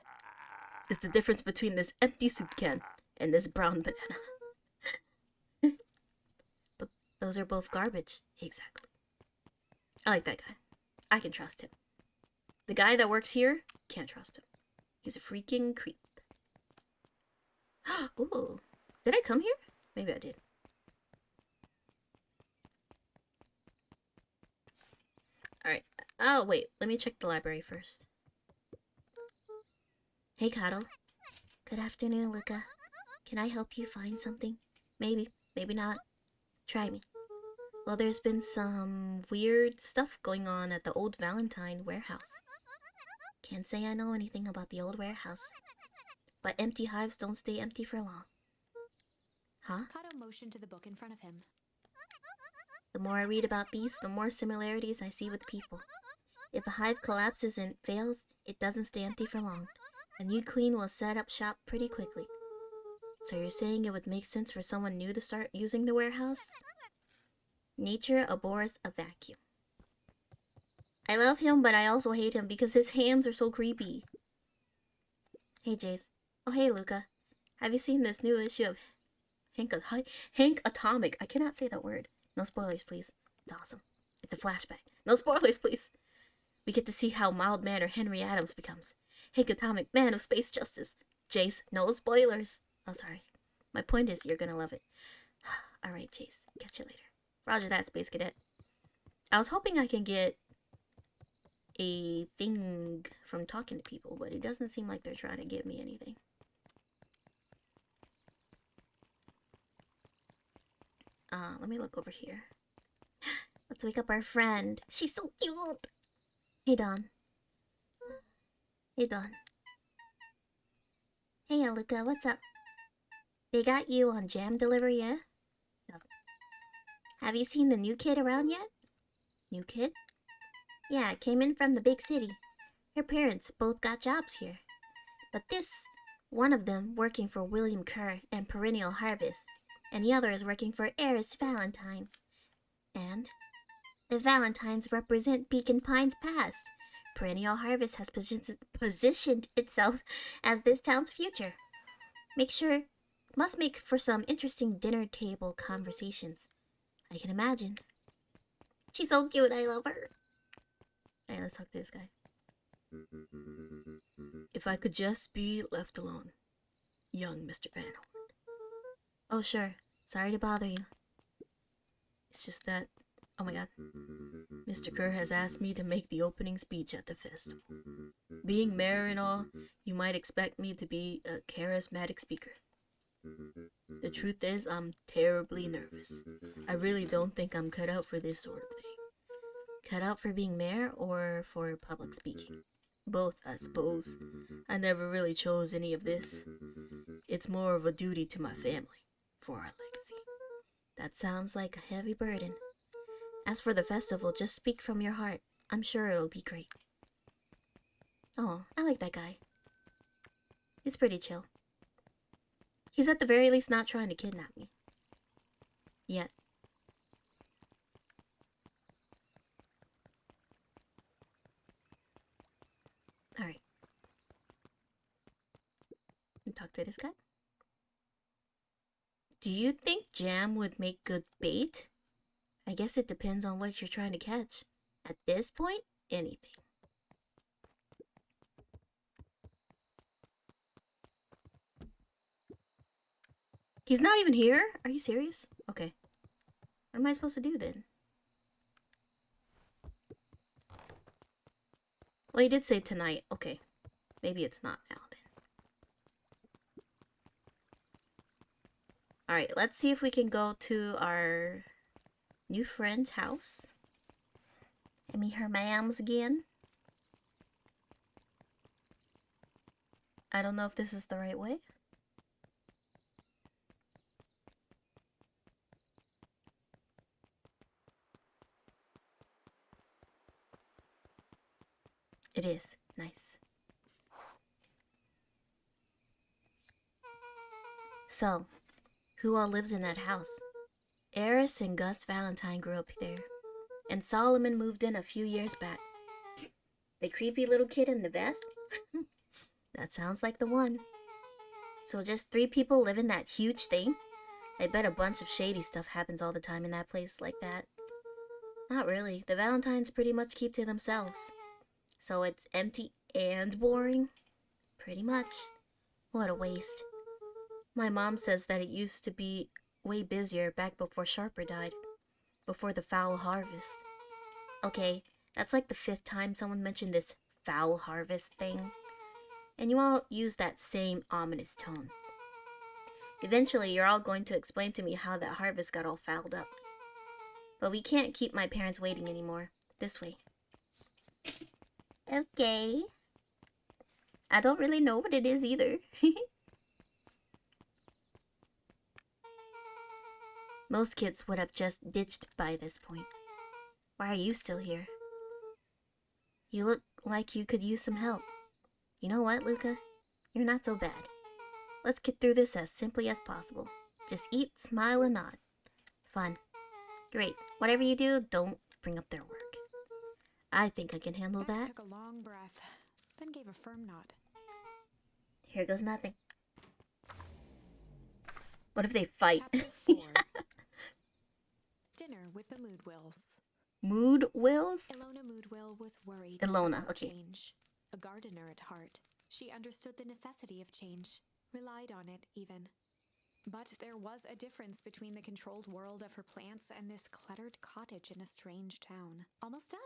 is the difference between this empty soup can and this brown banana. But those are both garbage. Exactly. I like that guy. I can trust him. The guy that works here, can't trust him. He's a freaking creep. Ooh. Did I come here? Maybe I did. Alright. Oh, wait. Let me check the library first. Hey, Cuddle. Good afternoon, Luca. Can I help you find something? Maybe. Maybe not. Try me. Well, there's been some weird stuff going on at the old Valentine warehouse. Can't say I know anything about the old warehouse. But empty hives don't stay empty for long. Huh? Kato motioned to the book in front of him. The more I read about bees, the more similarities I see with people. If a hive collapses and fails, it doesn't stay empty for long. A new queen will set up shop pretty quickly. So you're saying it would make sense for someone new to start using the warehouse? Nature abhors a vacuum. I love him, but I also hate him because his hands are so creepy. Hey, Jace. Oh, hey, Luca. Have you seen this new issue of Hank Atomic? I cannot say that word. No spoilers, please. It's awesome. It's a flashback. No spoilers, please. We get to see how mild-mannered Henry Adams becomes. Hank Atomic, man of space justice. Jace, no spoilers. Oh, sorry. My point is, you're gonna love it. Alright, Jace. Catch you later. Roger that, Space Cadet. I was hoping I can get a thing from talking to people, but it doesn't seem like they're trying to give me anything. Let me look over here. Let's wake up our friend. She's so cute! Hey, Dawn. Hey, Dawn. Hey, Aluka, what's up? They got you on jam delivery, yeah? Yep. Have you seen the new kid around yet? New kid? Yeah, came in from the big city. Her parents both got jobs here. But one of them working for William Kerr and Perennial Harvest, and the other is working for Eris Valentine. And the Valentines represent Beacon Pines past. Perennial Harvest has positioned itself as this town's future. Must make for some interesting dinner table conversations. I can imagine. She's so cute, I love her. Alright, let's talk to this guy. If I could just be left alone. Young Mr. Van Horn. Oh, sure. Sorry to bother you. It's just that... Oh my god. Mr. Kerr has asked me to make the opening speech at the festival. Being mayor and all, you might expect me to be a charismatic speaker. The truth is, I'm terribly nervous. I really don't think I'm cut out for this sort of thing. Cut out for being mayor or for public speaking? Both, I suppose. I never really chose any of this. It's more of a duty to my family, for our legacy. That sounds like a heavy burden. As for the festival, just speak from your heart. I'm sure it'll be great. Oh, I like that guy. He's pretty chill. He's at the very least not trying to kidnap me. Yet. Alright. Talk to this guy. Do you think jam would make good bait? I guess it depends on what you're trying to catch. At this point, anything. He's not even here? Are you serious? Okay. What am I supposed to do then? Well, he did say tonight. Okay. Maybe it's not now then. Alright, let's see if we can go to our new friend's house and meet her mams again. I don't know if this is the right way. It is. Nice. So, who all lives in that house? Eris and Gus Valentine grew up there, and Solomon moved in a few years back. The creepy little kid in the vest? That sounds like the one. So just 3 people live in that huge thing? I bet a bunch of shady stuff happens all the time in that place like that. Not really. The Valentines pretty much keep to themselves. So it's empty and boring? Pretty much. What a waste. My mom says that it used to be way busier back before Sharper died. Before the foul harvest. Okay, that's like the 5th time someone mentioned this foul harvest thing. And you all use that same ominous tone. Eventually, you're all going to explain to me how that harvest got all fouled up. But we can't keep my parents waiting anymore. This way. Okay. I don't really know what it is either. Most kids would have just ditched by this point. Why are you still here? You look like you could use some help. You know what, Luca? You're not so bad. Let's get through this as simply as possible. Just eat, smile, and nod. Fun. Great. Whatever you do, don't bring up their work. I think I can handle Beck that. took a long breath, then gave a firm nod. Here goes nothing. What if they fight? Chapter 4. Dinner with the Moodwills. Mood wills? Ilona Moodwill was worried Ilona, about okay. change. A gardener at heart, she understood the necessity of change, relied on it even. But there was a difference between the controlled world of her plants and this cluttered cottage in a strange town. Almost done.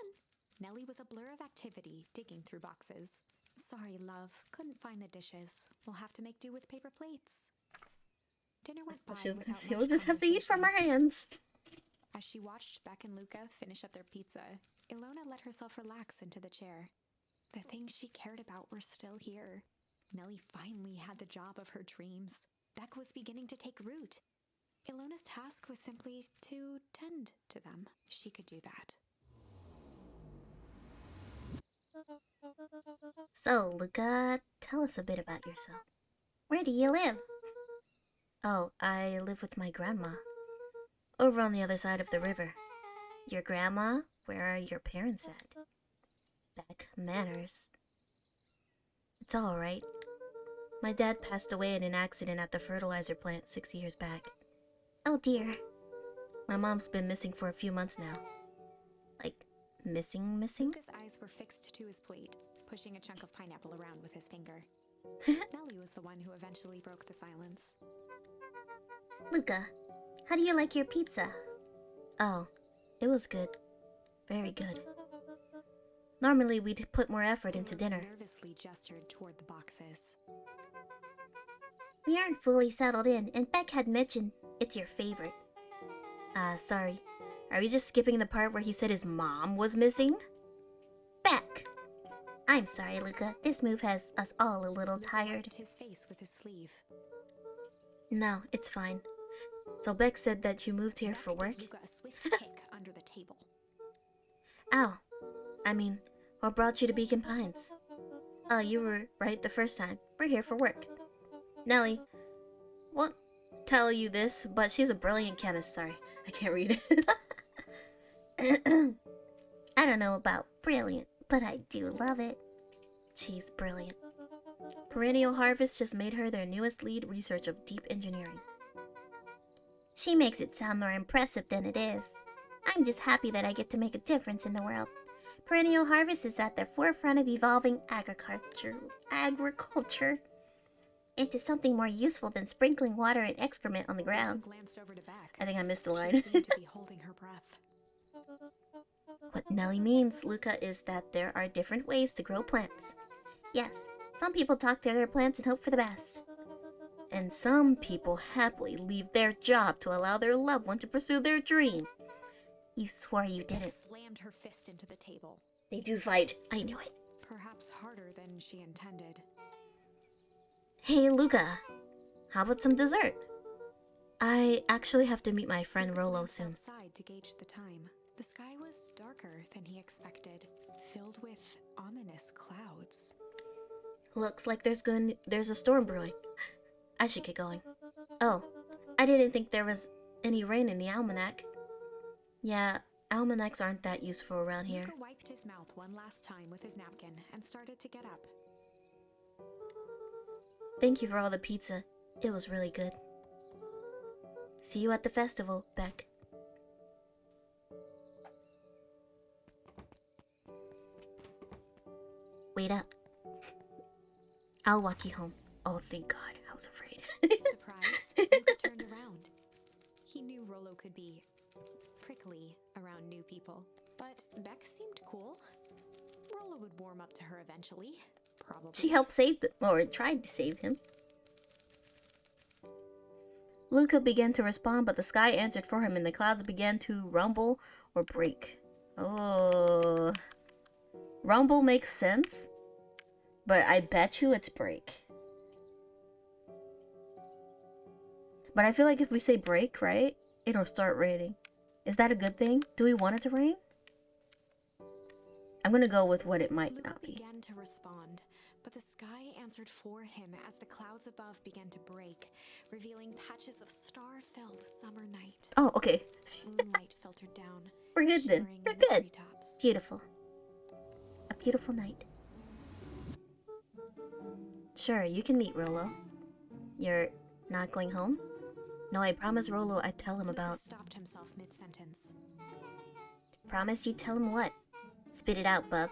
Nellie was a blur of activity, digging through boxes. Sorry, love, couldn't find the dishes. We'll have to make do with paper plates. Dinner went by without We'll much just have to eat from our hands. As she watched Beck and Luca finish up their pizza, Ilona let herself relax into the chair. The things she cared about were still here. Nellie finally had the job of her dreams. Beck was beginning to take root. Ilona's task was simply to tend to them. She could do that. So, Luca, tell us a bit about yourself. Where do you live? Oh, I live with my grandma. Over on the other side of the river. Your grandma? Where are your parents at? Beck Manners. It's all right. My dad passed away in an accident at the fertilizer plant 6 years back. Oh dear. My mom's been missing for a few months now. Like, missing? Luca's eyes were fixed to his plate, pushing a chunk of pineapple around with his finger. Nellie was the one who eventually broke the silence. Luca, how do you like your pizza? Oh, it was good. Very good. Normally we'd put more effort into dinner. Nervously gestured toward the boxes. We aren't fully settled in, and Beck had mentioned it's your favorite. Sorry. Are we just skipping the part where he said his mom was missing? Beck! I'm sorry, Luca. This move has us all a little Luca tired. wiped his face with his sleeve. No, it's fine. So Beck said that you moved here Beck for gave work? Luca a swift kick under the table. Ow. I mean, what brought you to Beacon Pines? Oh, you were right the first time. We're here for work. Nellie, won't tell you this, but she's a brilliant chemist. Sorry, I can't read it. I don't know about brilliant, but I do love it. She's brilliant. Perennial Harvest just made her their newest lead research of deep engineering. She makes it sound more impressive than it is. I'm just happy that I get to make a difference in the world. Perennial Harvest is at the forefront of evolving agriculture into something more useful than sprinkling water and excrement on the ground. Luca glanced over to Beck. I think I missed a She line. seemed to be holding her breath. What Nellie means, Luca, is that there are different ways to grow plants. Yes, some people talk to their plants and hope for the best. And some people happily leave their job to allow their loved one to pursue their dream. You swore you didn't. Slammed her fist into the table. They do fight. I knew it. Perhaps harder than she intended. Hey, Luca. How about some dessert? I actually have to meet my friend Luca Rolo glanced soon. outside to gauge the time. The sky was darker than he expected, filled with ominous clouds. Looks like there's a storm brewing. I should get going. Oh, I didn't think there was any rain in the almanac. Yeah, almanacs aren't that useful around here. Luca wiped his mouth one last time with his napkin and started to get up. Thank you for all the pizza. It was really good. See you at the festival, Beck. Wait up. I'll walk you home. Oh, thank God. I was afraid. Surprised, Luca turned around. He knew Rolo could be prickly around new people, but Beck seemed cool. Rolo would warm up to her eventually, probably. She helped save or tried to save him. Luca began to respond, but the sky answered for him and the clouds began to rumble or break. Oh. Rumble makes sense, but I bet you it's break. But I feel like if we say break, right? It'll start raining. Is that a good thing? Do we want it to rain? I'm gonna go with what it might Luca not be. began to respond, but the sky answered for him as the clouds above began to break, revealing patches of star-filled summer night. Oh, okay. Moonlight filtered down. We're good then. shimmering We're in the good. treetops. Beautiful. A beautiful night. Sure, you can meet Rolo. You're not going home? No, I promised Rolo I'd tell him Luca about... stopped himself mid-sentence. Promise you'd tell him what? Spit it out, bub.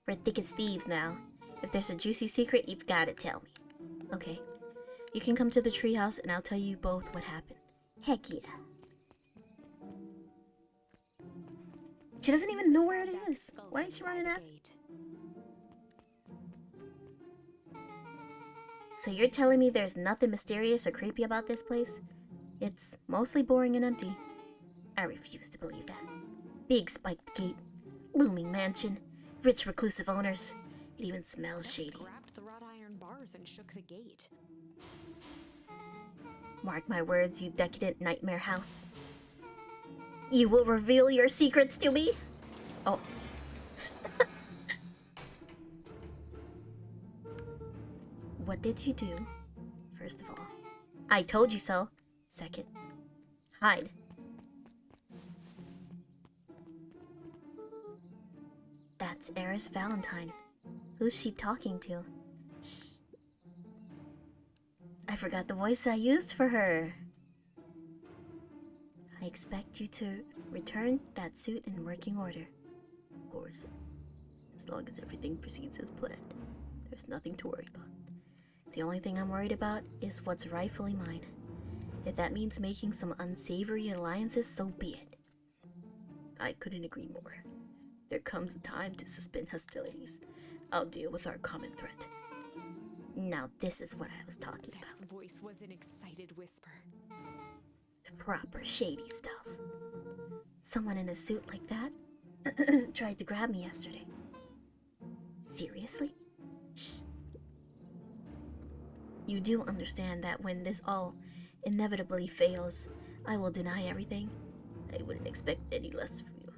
We're thick as thieves now. If there's a juicy secret, you've gotta tell me. Okay. You can come to the treehouse and I'll tell you both what happened. Heck yeah. She doesn't even know where it Sat back is. Why is she skulking running by out? the gate. So you're telling me there's nothing mysterious or creepy about this place? It's mostly boring and empty. I refuse to believe that. Big spiked gate, looming mansion, rich reclusive owners. It even smells Beck shady. grabbed the wrought iron bars and shook the gate. Mark my words, you decadent nightmare house. You will reveal your secrets to me? Oh. What did you do? First of all, I told you so. Second, hide. That's Eris Valentine. Who's she talking to? Shh. I forgot the voice I used for her. I expect you to return that suit in working order. Of course. As long as everything proceeds as planned, there's nothing to worry about. The only thing I'm worried about is what's rightfully mine. If that means making some unsavory alliances, so be it. I couldn't agree more. There comes a time to suspend hostilities. I'll deal with our common threat. Now this is what I was talking Beck's about. voice was an excited whisper. Proper shady stuff. Someone in a suit like that tried to grab me yesterday. Seriously? Shh. You do understand that when this all inevitably fails, I will deny everything? I wouldn't expect any less from you.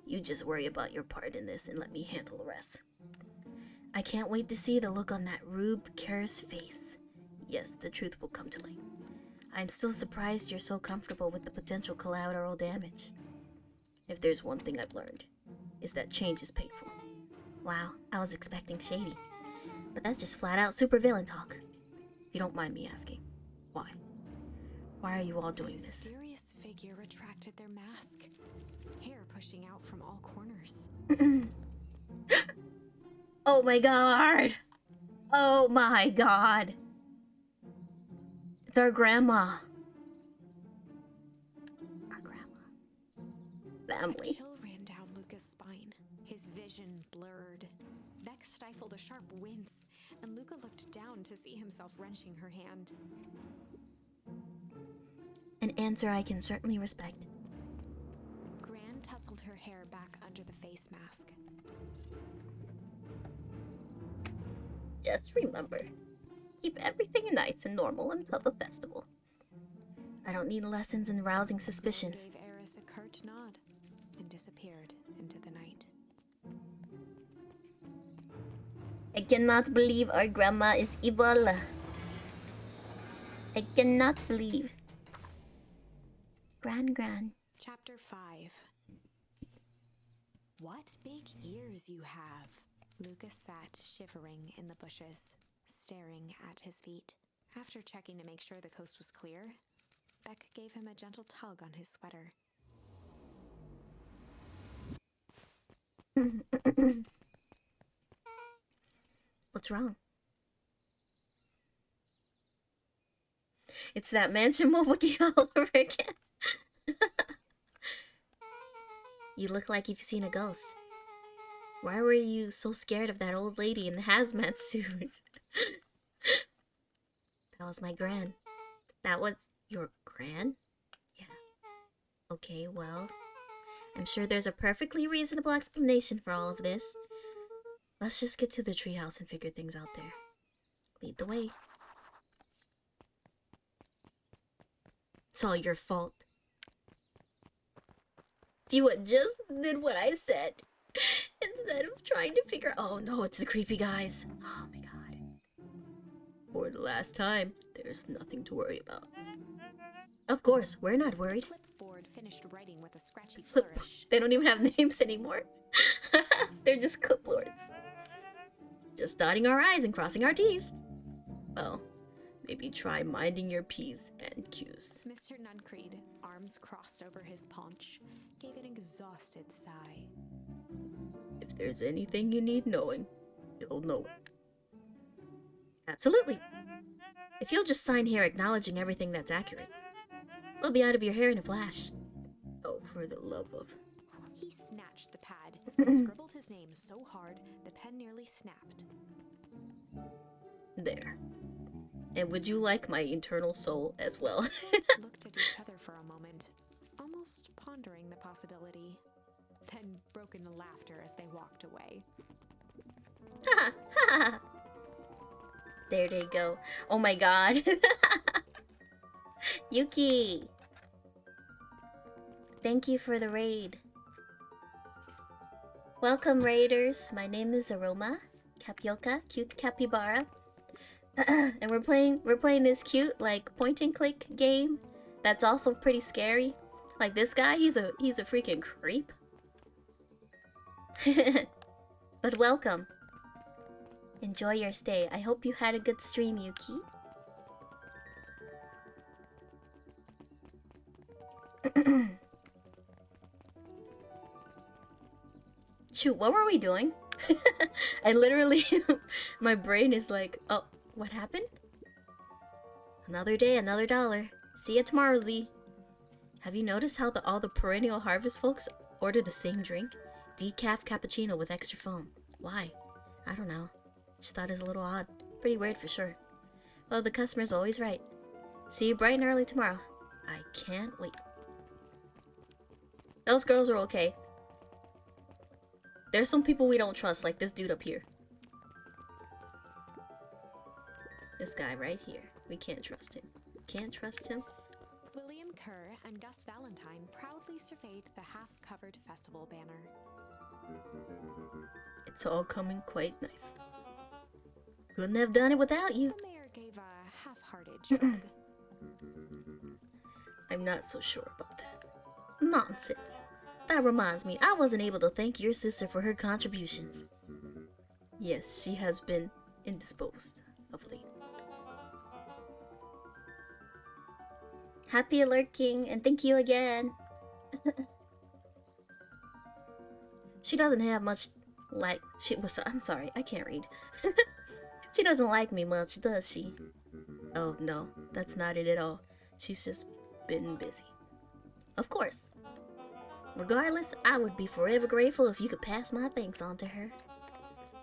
You just worry about your part in this and let me handle the rest. I can't wait to see the look on that Rube Karis face. Yes, the truth will come to light. I'm still surprised you're so comfortable with the potential collateral damage. If there's one thing I've learned, is that change is painful. Wow, I was expecting shady. But that's just flat out supervillain talk. If you don't mind me asking, why? Why are you all doing The this? mysterious figure retracted their mask, hair pushing out from all corners. Oh my god! Oh my god! It's our grandma. Our grandma. A Family. chill ran down Luca's spine, his vision blurred. Beck stifled a sharp wince, and Luca looked down to see himself wrenching her hand. An answer I can certainly respect. Gran tousled her hair back under the face mask. Just remember, keep everything nice and normal until the festival. I don't need lessons in rousing suspicion. Gave Eris a curt nod and disappeared into the night. I cannot believe our grandma is evil. I cannot believe. Gran. Chapter 5. What big ears you have! Lucas sat shivering in the bushes, staring at his feet. After checking to make sure the coast was clear, Beck gave him a gentle tug on his sweater. What's wrong? It's that mansion Mobuki all over again. You look like you've seen a ghost. Why were you so scared of that old lady in the hazmat suit? That was my gran. That was your gran? Yeah. Okay, well, I'm sure there's a perfectly reasonable explanation for all of this. Let's just get to the treehouse and figure things out there. Lead the way. It's all your fault. If you had just did what I said, instead of trying to figure, oh no, it's the creepy guys. Oh my god. For the last time, there's nothing to worry about. Of course, we're not worried. Clipboard finished writing with a scratchy flourish. They don't even have names anymore. They're just clipboards. Just dotting our I's and crossing our T's. Well, maybe try minding your P's and Q's. Mr. Nuncreed, arms crossed over his paunch, gave an exhausted sigh. If there's anything you need knowing, you'll know it. Absolutely. If you'll just sign here acknowledging everything that's accurate, we'll be out of your hair in a flash. Oh, for the love of... He snatched the pad and scribbled his name so hard the pen nearly snapped. There. And would you like my internal soul as well? Looked at each other for a moment, almost pondering the possibility, then broke into laughter as they walked away. Ha ha! There they go. Oh my god. Yuki! Thank you for the raid. Welcome, raiders. My name is Aroma Capioca, cute capybara. And we're playing this cute like point and click game that's also pretty scary. Like this guy, he's a freaking creep. But welcome. Enjoy your stay. I hope you had a good stream, Yuki. Shoot, what were we doing? I literally, my brain is like, oh, what happened? Another day, another dollar. See ya tomorrow, Z. Have you noticed how all the perennial harvest folks order the same drink? Decaf cappuccino with extra foam. Why? I don't know. Just thought it's a little odd. Pretty weird for sure. Well, the customer's always right. See you bright and early tomorrow. I can't wait. Those girls are okay. There's some people we don't trust, like this dude up here. This guy right here. We can't trust him. Can't trust him. William Kerr and Gus Valentine proudly surveyed the half-covered festival banner. It's all coming quite nice. Couldn't have done it without you. The mayor gave a half-hearted shrug. I'm not so sure about that. Nonsense. That reminds me, I wasn't able to thank your sister for her contributions. Yes, she has been indisposed of late. Happy lurking, and thank you again. She doesn't have much like I'm sorry, I can't read. She doesn't like me much, does she? Oh no, that's not it at all. She's just been busy. Of course. Regardless, I would be forever grateful if you could pass my thanks on to her.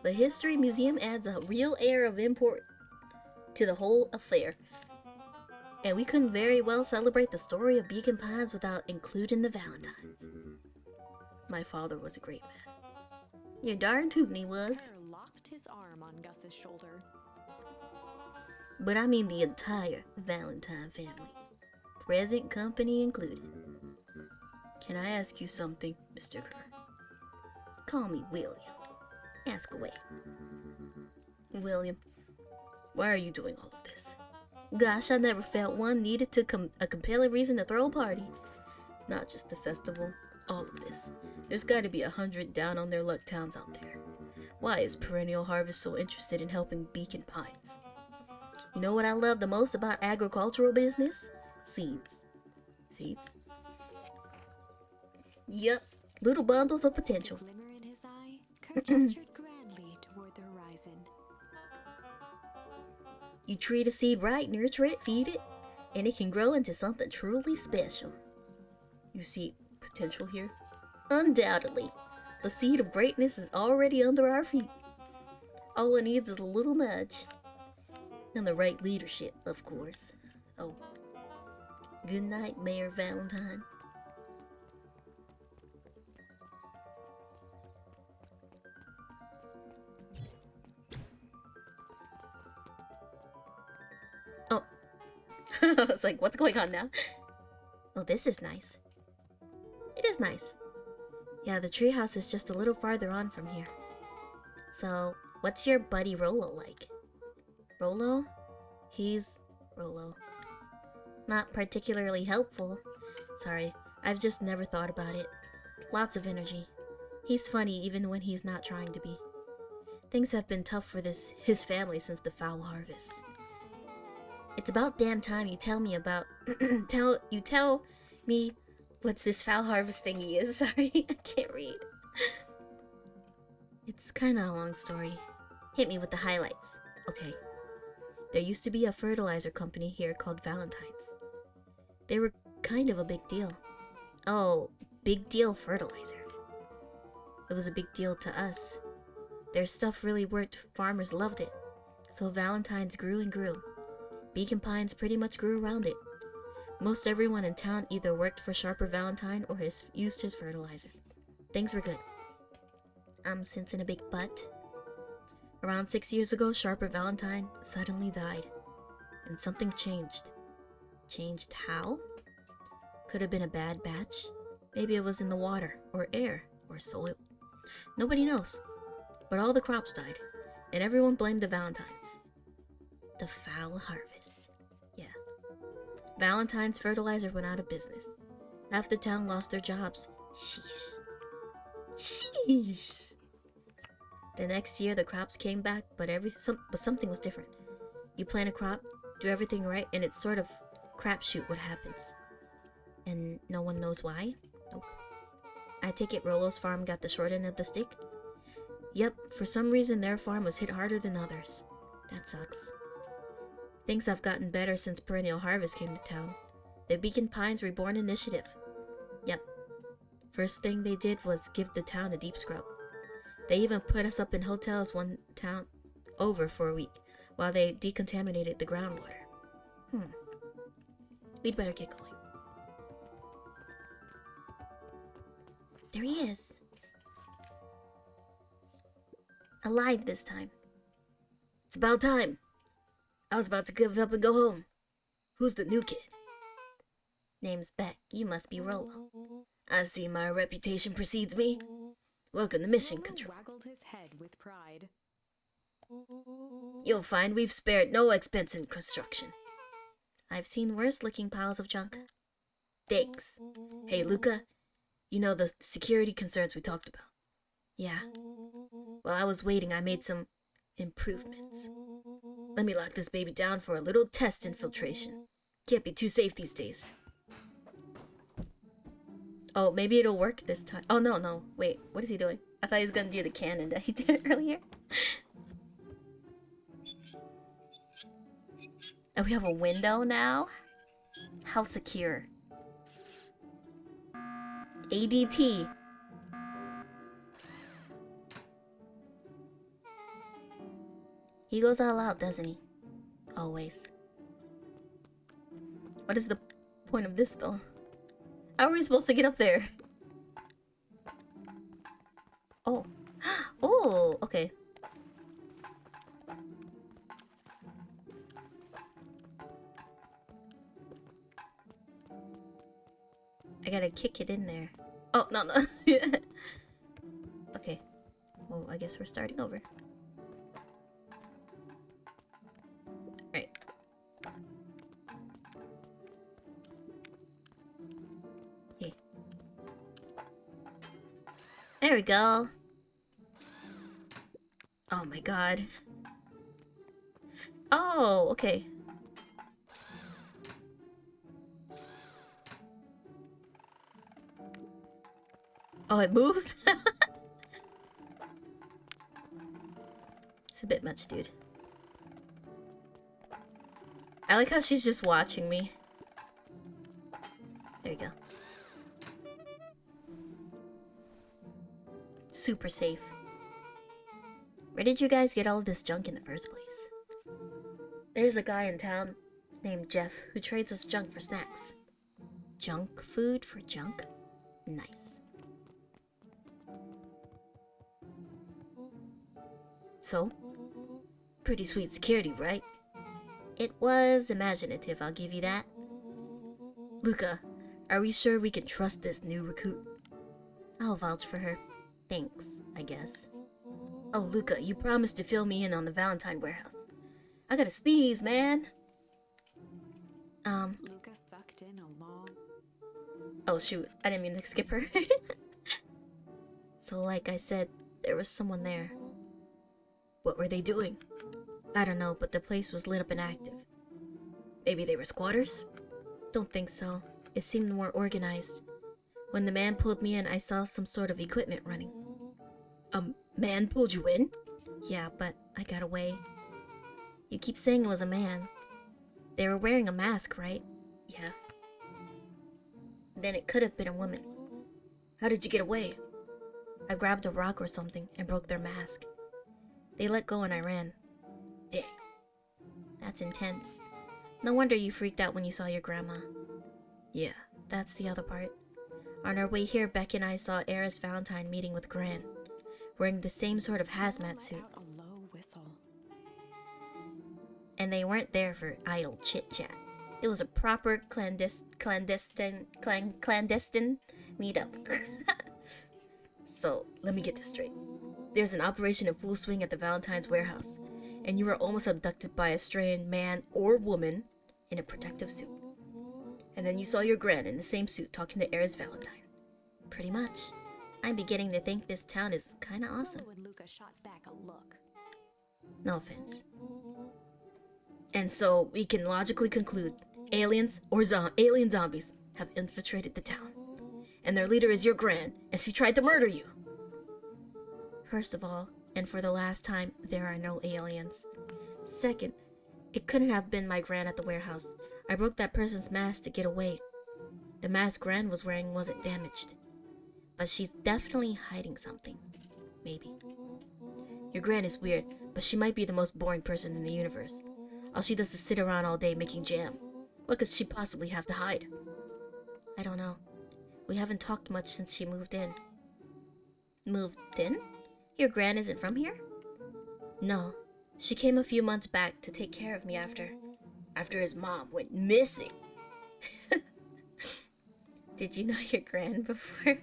The History Museum adds a real air of import to the whole affair. And we couldn't very well celebrate the story of Beacon Pines without including the Valentines. My father was a great man. You're darn tootin' he was. Kerr locked his arm on Gus's shoulder. But I mean the entire Valentine family. Present company included. Can I ask you something, Mr. Kerr? Call me William. Ask away. William, why are you doing all of this? Gosh, I never felt one needed a compelling reason to throw a party. Not just a festival, all of this. There's gotta be 100 down on their luck towns out there. Why is Perennial Harvest so interested in helping Beacon Pines? You know what I love the most about agricultural business? Seeds. Seeds? Yep, little bundles of potential. A glimmer in his eye, Kerr gestured grandly toward the horizon. You treat a seed right, nurture it, feed it, and it can grow into something truly special. You see potential here? Undoubtedly. The seed of greatness is already under our feet. All it needs is a little nudge. And the right leadership, of course. Oh. Good night, Mayor Valentine. Oh. I was like, what's going on now? Oh, this is nice. It is nice. Yeah, the treehouse is just a little farther on from here. So, what's your buddy Rolo like? Rolo? He's Rolo. Not particularly helpful. Sorry, I've just never thought about it. Lots of energy. He's funny even when he's not trying to be. Things have been tough for his family since the foul harvest. It's about damn time you tell me about tell me what's this foul harvest thingy is. Sorry, I can't read. It's kinda a long story. Hit me with the highlights. Okay. There used to be a fertilizer company here called Valentine's. They were kind of a big deal. Oh, big deal fertilizer. It was a big deal to us. Their stuff really worked, farmers loved it. So Valentine's grew and grew. Beacon Pines pretty much grew around it. Most everyone in town either worked for Sharper Valentine or used his fertilizer. Things were good. I'm sensing a big butt. Around 6 years ago, Sharper Valentine suddenly died. And something changed. Changed how? Could have been a bad batch. Maybe it was in the water, or air, or soil. Nobody knows. But all the crops died, and everyone blamed the Valentines. The foul harvest. Yeah. Valentine's fertilizer went out of business. Half the town lost their jobs. Sheesh. Sheesh. The next year, the crops came back, but something was different. You plant a crop, do everything right, and it's sort of crapshoot what happens. And no one knows why? Nope. I take it Rolo's farm got the short end of the stick? Yep, for some reason their farm was hit harder than others. That sucks. Things have gotten better since Perennial Harvest came to town. The Beacon Pines Reborn Initiative. Yep. First thing they did was give the town a deep scrub. They even put us up in hotels one town over for a week while they decontaminated the groundwater. We'd better get going. There he is. Alive this time. It's about time. I was about to give up and go home. Who's the new kid? Name's Beck. You must be Rolo. I see my reputation precedes me. Welcome to Mission Control. Waggled his head with pride. You'll find we've spared no expense in construction. I've seen worse looking piles of junk. Thanks. Hey, Luca, you know the security concerns we talked about? Yeah. While I was waiting, I made some improvements. Let me lock this baby down for a little test infiltration. Can't be too safe these days. Oh, maybe it'll work this time. Oh, no. Wait, what is he doing? I thought he was gonna do the cannon that he did earlier. Oh, we have a window now? How secure? ADT. He goes all out, doesn't he? Always. What is the point of this, though? How are we supposed to get up there? Oh. Oh, okay. I gotta kick it in there. Oh, no. Okay. Well, I guess we're starting over. Alright. Okay. There we go. Oh my god. Oh, okay. Oh, it moves? It's a bit much, dude. I like how she's just watching me. There you go. Super safe. Where did you guys get all of this junk in the first place? There's a guy in town named Jeff who trades us junk for snacks. Junk food for junk? Nice. So? Pretty sweet security, right? It was imaginative, I'll give you that. Luca, are we sure we can trust this new recruit? I'll vouch for her. Thanks, I guess. Oh, Luca, you promised to fill me in on the Valentine warehouse. I gotta sneeze, man. Luca sucked in a long. Oh shoot, I didn't mean to skip her. So like I said, there was someone there. What were they doing? I don't know, but the place was lit up and active. Maybe they were squatters? Don't think so. It seemed more organized. When the man pulled me in, I saw some sort of equipment running. A man pulled you in? Yeah, but I got away. You keep saying it was a man. They were wearing a mask, right? Yeah. Then it could have been a woman. How did you get away? I grabbed a rock or something and broke their mask. They let go and I ran. Dang. That's intense. No wonder you freaked out when you saw your grandma. Yeah, that's the other part. On our way here, Beck and I saw Eris Valentine meeting with Gran, wearing the same sort of hazmat suit. Let out a low whistle. And they weren't there for idle chit-chat. It was a proper clandestine meetup. So, let me get this straight. There's an operation in full swing at the Valentine's warehouse, and you were almost abducted by a strange man or woman in a protective suit. And then you saw your Gran in the same suit talking to Eris Valentine. Pretty much. I'm beginning to think this town is kinda awesome. Rolo and Luca shot back a look. No offense. And so we can logically conclude aliens or alien zombies have infiltrated the town. And their leader is your Gran, and she tried to murder you. First of all, and for the last time, there are no aliens. Second, it couldn't have been my Gran at the warehouse. I broke that person's mask to get away. The mask Gran was wearing wasn't damaged. But she's definitely hiding something. Maybe. Your Gran is weird, but she might be the most boring person in the universe. All she does is sit around all day making jam. What could she possibly have to hide? I don't know. We haven't talked much since she moved in. Moved in? Your Gran isn't from here? No. She came a few months back to take care of me after his mom went missing. Did you know your Gran before?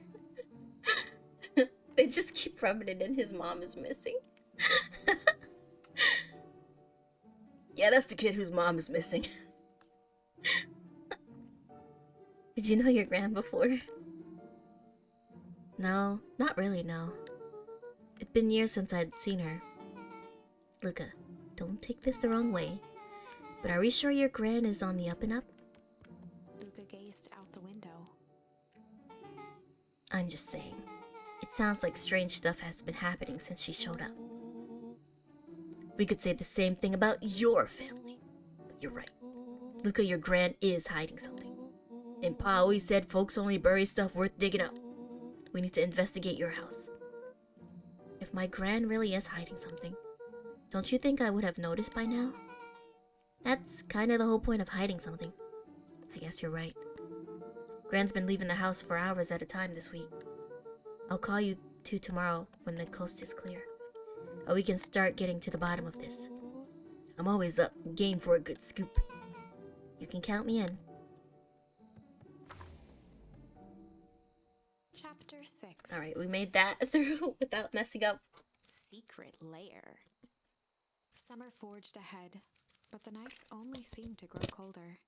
They just keep rubbing it in his mom is missing. Yeah, that's the kid whose mom is missing. Did you know your Gran before? No, not really, no. It'd been years since I'd seen her. Luca, don't take this the wrong way, but are we sure your Gran is on the up and up? Luca gazed out the window. I'm just saying. It sounds like strange stuff has been happening since she showed up. We could say the same thing about your family, but you're right. Luca, your Gran is hiding something. And Pa always said folks only bury stuff worth digging up. We need to investigate your house. If my Gran really is hiding something, don't you think I would have noticed by now? That's kind of the whole point of hiding something. I guess you're right. Gran's been leaving the house for hours at a time this week. I'll call you two tomorrow when the coast is clear. Or we can start getting to the bottom of this. I'm always up, game for a good scoop. You can count me in. Chapter 6. Alright, we made that through without messing up. Secret lair. Summer forged ahead, but the nights only seemed to grow colder.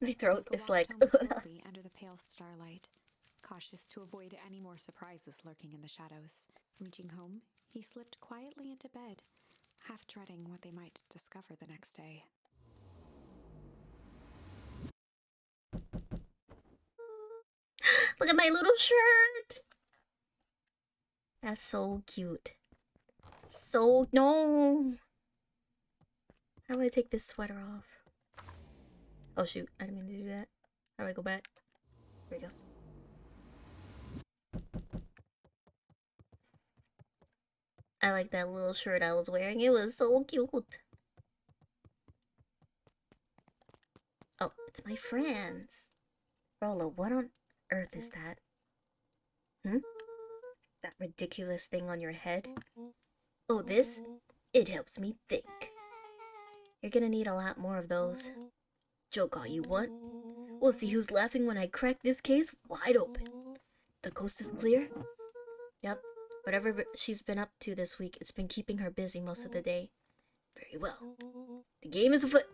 My throat Luca is walked like... home slowly under the pale starlight, cautious to avoid any more surprises lurking in the shadows. Reaching home, he slipped quietly into bed, half dreading what they might discover the next day. Look at my little shirt! That's so cute. So... No! How do I take this sweater off? Oh shoot, I didn't mean to do that. How do I go back? There we go. I like that little shirt I was wearing. It was so cute. Oh, it's my friends. Rolo, what on earth is that? That ridiculous thing on your head? Oh, this? It helps me think. You're gonna need a lot more of those. Joke all you want. We'll see who's laughing when I crack this case wide open. The coast is clear? Yep. Whatever she's been up to this week, it's been keeping her busy most of the day. Very well. The game is afoot.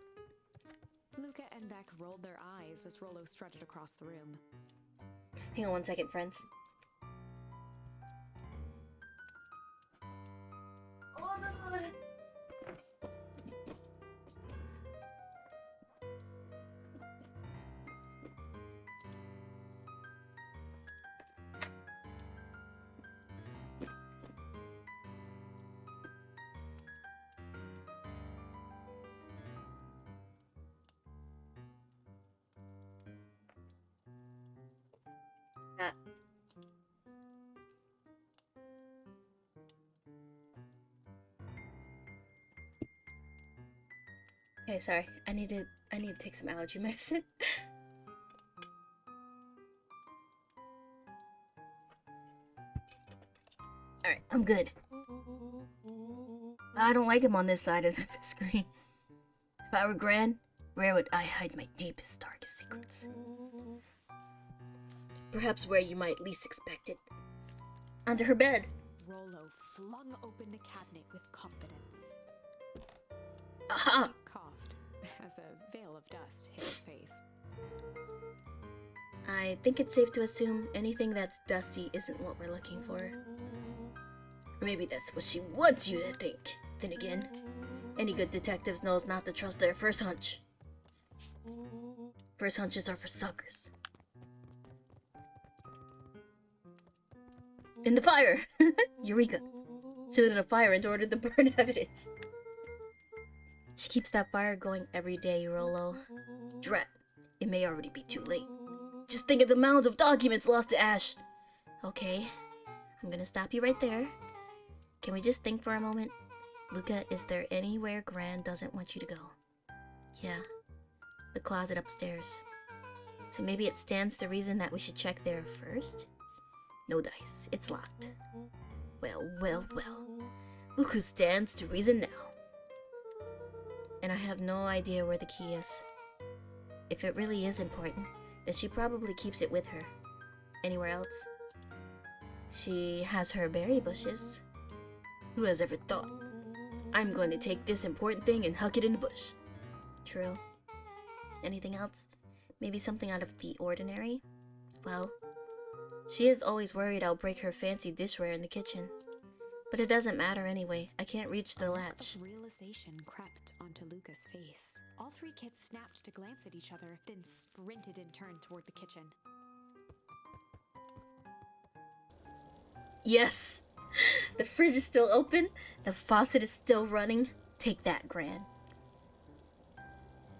Luca and Beck rolled their eyes as Rollo strutted across the room. Hang on 1 second, friends. Okay, sorry. I need to take some allergy medicine. Alright, I'm good. I don't like him on this side of the screen. If I were Gran, where would I hide my deepest, darkest secrets? Perhaps where you might least expect it. Under her bed. Rollo flung open the cabinet with confidence. Aha! He coughed as a veil of dust hit his face. I think it's safe to assume anything that's dusty isn't what we're looking for. Or maybe that's what she wants you to think. Then again, any good detective knows not to trust their first hunch. First hunches are for suckers. In the fire! Eureka! She lit a fire in order to burn evidence. She keeps that fire going every day, Rollo. Drat, it may already be too late. Just think of the mounds of documents lost to ash. Okay, I'm gonna stop you right there. Can we just think for a moment? Luca, is there anywhere Gran doesn't want you to go? Yeah, the closet upstairs. So maybe it stands to reason that we should check there first? No dice, it's locked. Well, well, well. Look who stands to reason now. And I have no idea where the key is. If it really is important, then she probably keeps it with her. Anywhere else? She has her berry bushes. Who has ever thought? I'm going to take this important thing and huck it in the bush. True. Anything else? Maybe something out of the ordinary? Well, she is always worried I'll break her fancy dishware in the kitchen. But it doesn't matter anyway. I can't reach the latch. Realization crept onto Luca's face. All three kids snapped to glance at each other, then sprinted in turn toward the kitchen. Yes! The fridge is still open. The faucet is still running. Take that, Gran.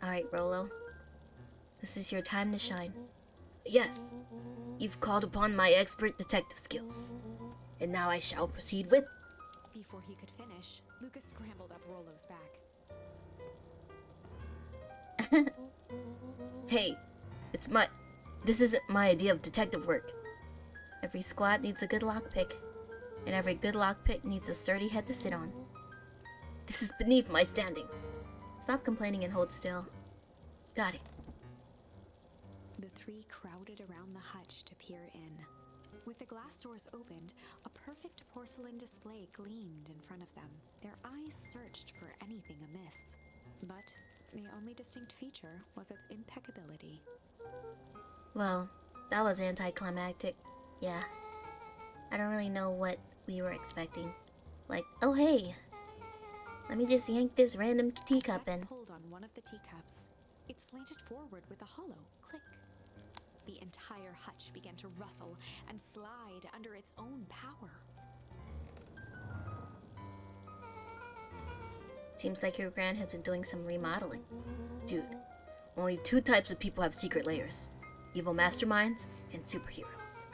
Alright, Rollo. This is your time to shine. Yes, you've called upon my expert detective skills. And now I shall proceed with... Before he could finish, Luca scrambled up Rollo's back. Hey, this isn't my idea of detective work. Every squad needs a good lockpick, and every good lockpick needs a sturdy head to sit on. This is beneath my standing. Stop complaining and hold still. Got it. The three crowded around the hutch to peer in. With the glass doors opened, a perfect porcelain display gleamed in front of them. Their eyes searched for anything amiss, but the only distinct feature was its impeccability. Well, that was anticlimactic. Yeah. I don't really know what we were expecting. Like, oh hey, let me just yank this random teacup Beck in. pulled on one of the teacups. It slanted forward with a hollow click. The entire hutch began to rustle and slide under its own power. Seems like your Gran has been doing some remodeling. Dude, only two types of people have secret layers. Evil masterminds and superheroes.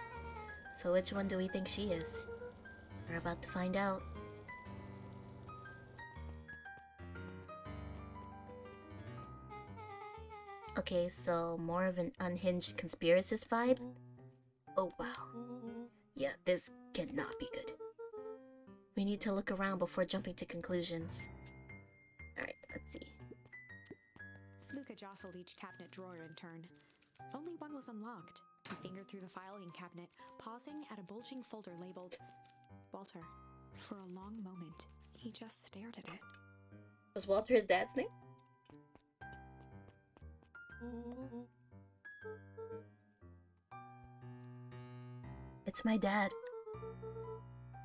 So which one do we think she is? We're about to find out. Okay, so more of an unhinged conspiracist vibe? Oh wow. Yeah, this cannot be good. We need to look around before jumping to conclusions. Alright, let's see. Luca jostled each cabinet drawer in turn. Only one was unlocked. He fingered through the filing cabinet, pausing at a bulging folder labeled Walter. For a long moment, he just stared at it. Was Walter his dad's name? It's my dad.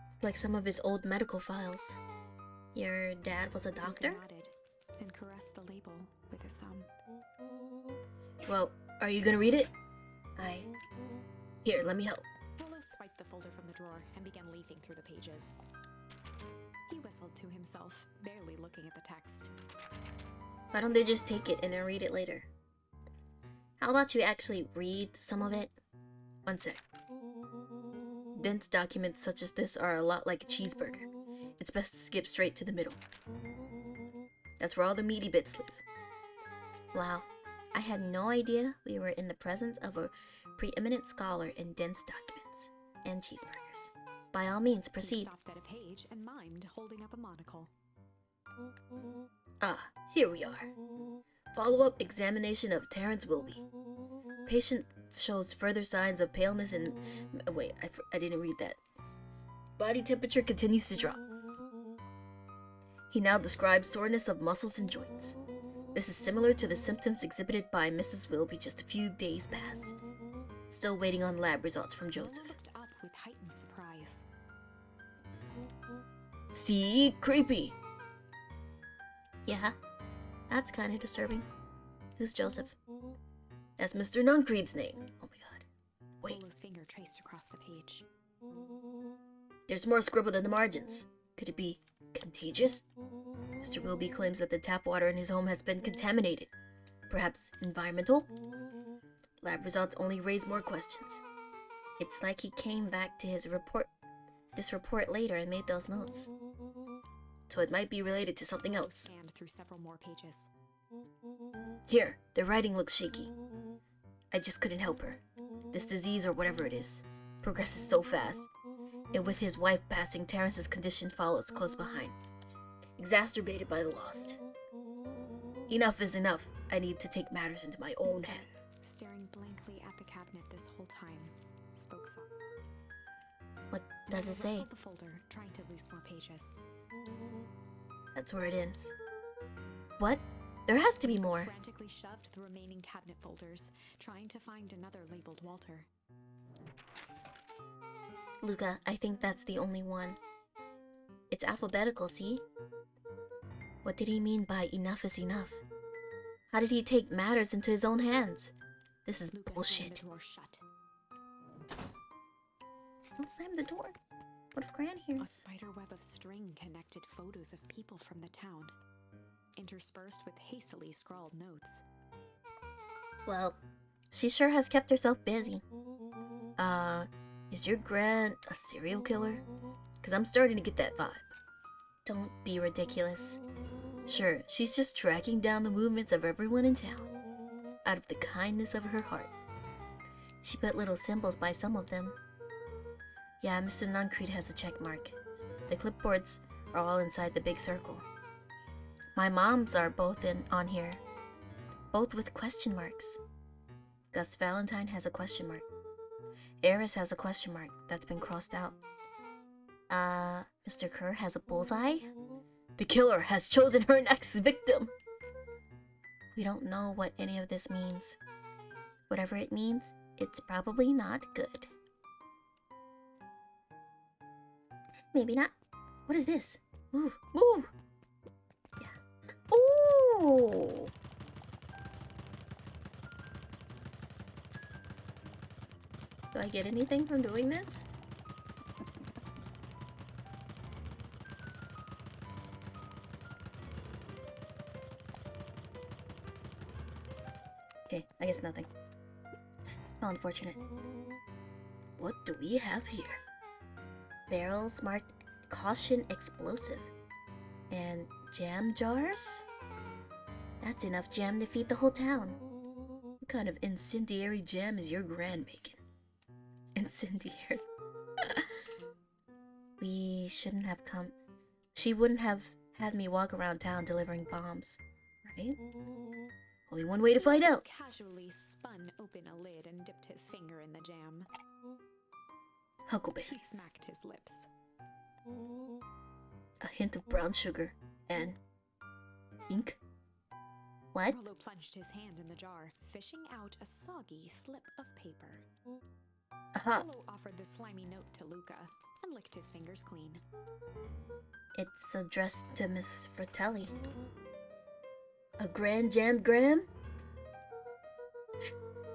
It's like some of his old medical files. Your dad was a doctor? Luca nodded and caressed the label with his thumb. Well, are you gonna read it? Here, let me help. Willow swiped the folder from the drawer and began leafing through the pages. He whistled to himself, barely looking at the text. Why don't they just take it and then read it later? How about you actually read some of it? One sec. Dense documents such as this are a lot like a cheeseburger. It's best to skip straight to the middle. That's where all the meaty bits live. Wow, I had no idea we were in the presence of a preeminent scholar in dense documents and cheeseburgers. By all means, He proceed. stopped at a page and mimed, holding up a monocle. Ah, here we are. Follow-up examination of Terrence Wilby. Patient shows further signs of paleness and... Wait, I didn't read that. Body temperature continues to drop. He now describes soreness of muscles and joints. This is similar to the symptoms exhibited by Mrs. Wilby just a few days past. Still waiting on lab results from Joseph. Looked up with heightened surprise. See? Creepy! Yeah, that's kind of disturbing. Who's Joseph? That's Mr. Nuncreed's name. Oh my god. Wait, Willow's finger traced across the page. there's more scribbled in the margins. Could it be contagious? Mr. Wilby claims that the tap water in his home has been contaminated. Perhaps environmental? Lab results only raise more questions. It's like he came back to this report later and made those notes. So it might be related to something Willow else. scanned through several more pages. Here, the writing looks shaky. I just couldn't help her. This disease or whatever it is progresses so fast. And with his wife passing, Terrence's condition follows close behind, exacerbated by the lost. Enough is enough. I need to take matters into my own hand. Staring blankly at the cabinet this whole time, spoke softly. What does it say? Rustled the folder, trying to loose more pages. That's where it ends. What? There has to be more. Frantically shoved the remaining cabinet folders, trying to find another labeled Walter. Luca, I think that's the only one. It's alphabetical, see? What did he mean by enough is enough? How did he take matters into his own hands? This is Luca slammed bullshit. the drawer shut. Don't slam the door. What if Gran A hears? spider web of string connected photos of people from the town, interspersed with hastily scrawled notes. Well, she sure has kept herself busy. Is your Gran a serial killer? Because I'm starting to get that vibe. Don't be ridiculous. Sure, she's just tracking down the movements of everyone in town, out of the kindness of her heart. She put little symbols by some of them. Yeah, Mr. Nuncreed has a check mark. The clipboards are all inside the big circle. My mom's are both on here, both with question marks. Gus Valentine has a question mark. Eris has a question mark that's been crossed out. Mr. Kerr has a bullseye? The killer has chosen her next victim! We don't know what any of this means. Whatever it means, it's probably not good. Maybe not. What is this? Move, move! Yeah. Ooh! Do I get anything from doing this? Okay, I guess nothing. How unfortunate. What do we have here? Barrels marked caution explosive. And jam jars? That's enough jam to feed the whole town. What kind of incendiary jam is your Gran making? Incendiary. We shouldn't have come. She wouldn't have had me walk around town delivering bombs, right? Only one way to find out. Casually spun open a lid and dipped his finger in the jam. Huckleberries. He smacked his lips. A hint of brown sugar and ink. What? Rollo plunged his hand in the jar, fishing out a soggy slip of paper. Aha. Rollo offered the slimy note to Luca and licked his fingers clean. It's addressed to Mrs. Fratelli. A grand jammed gram?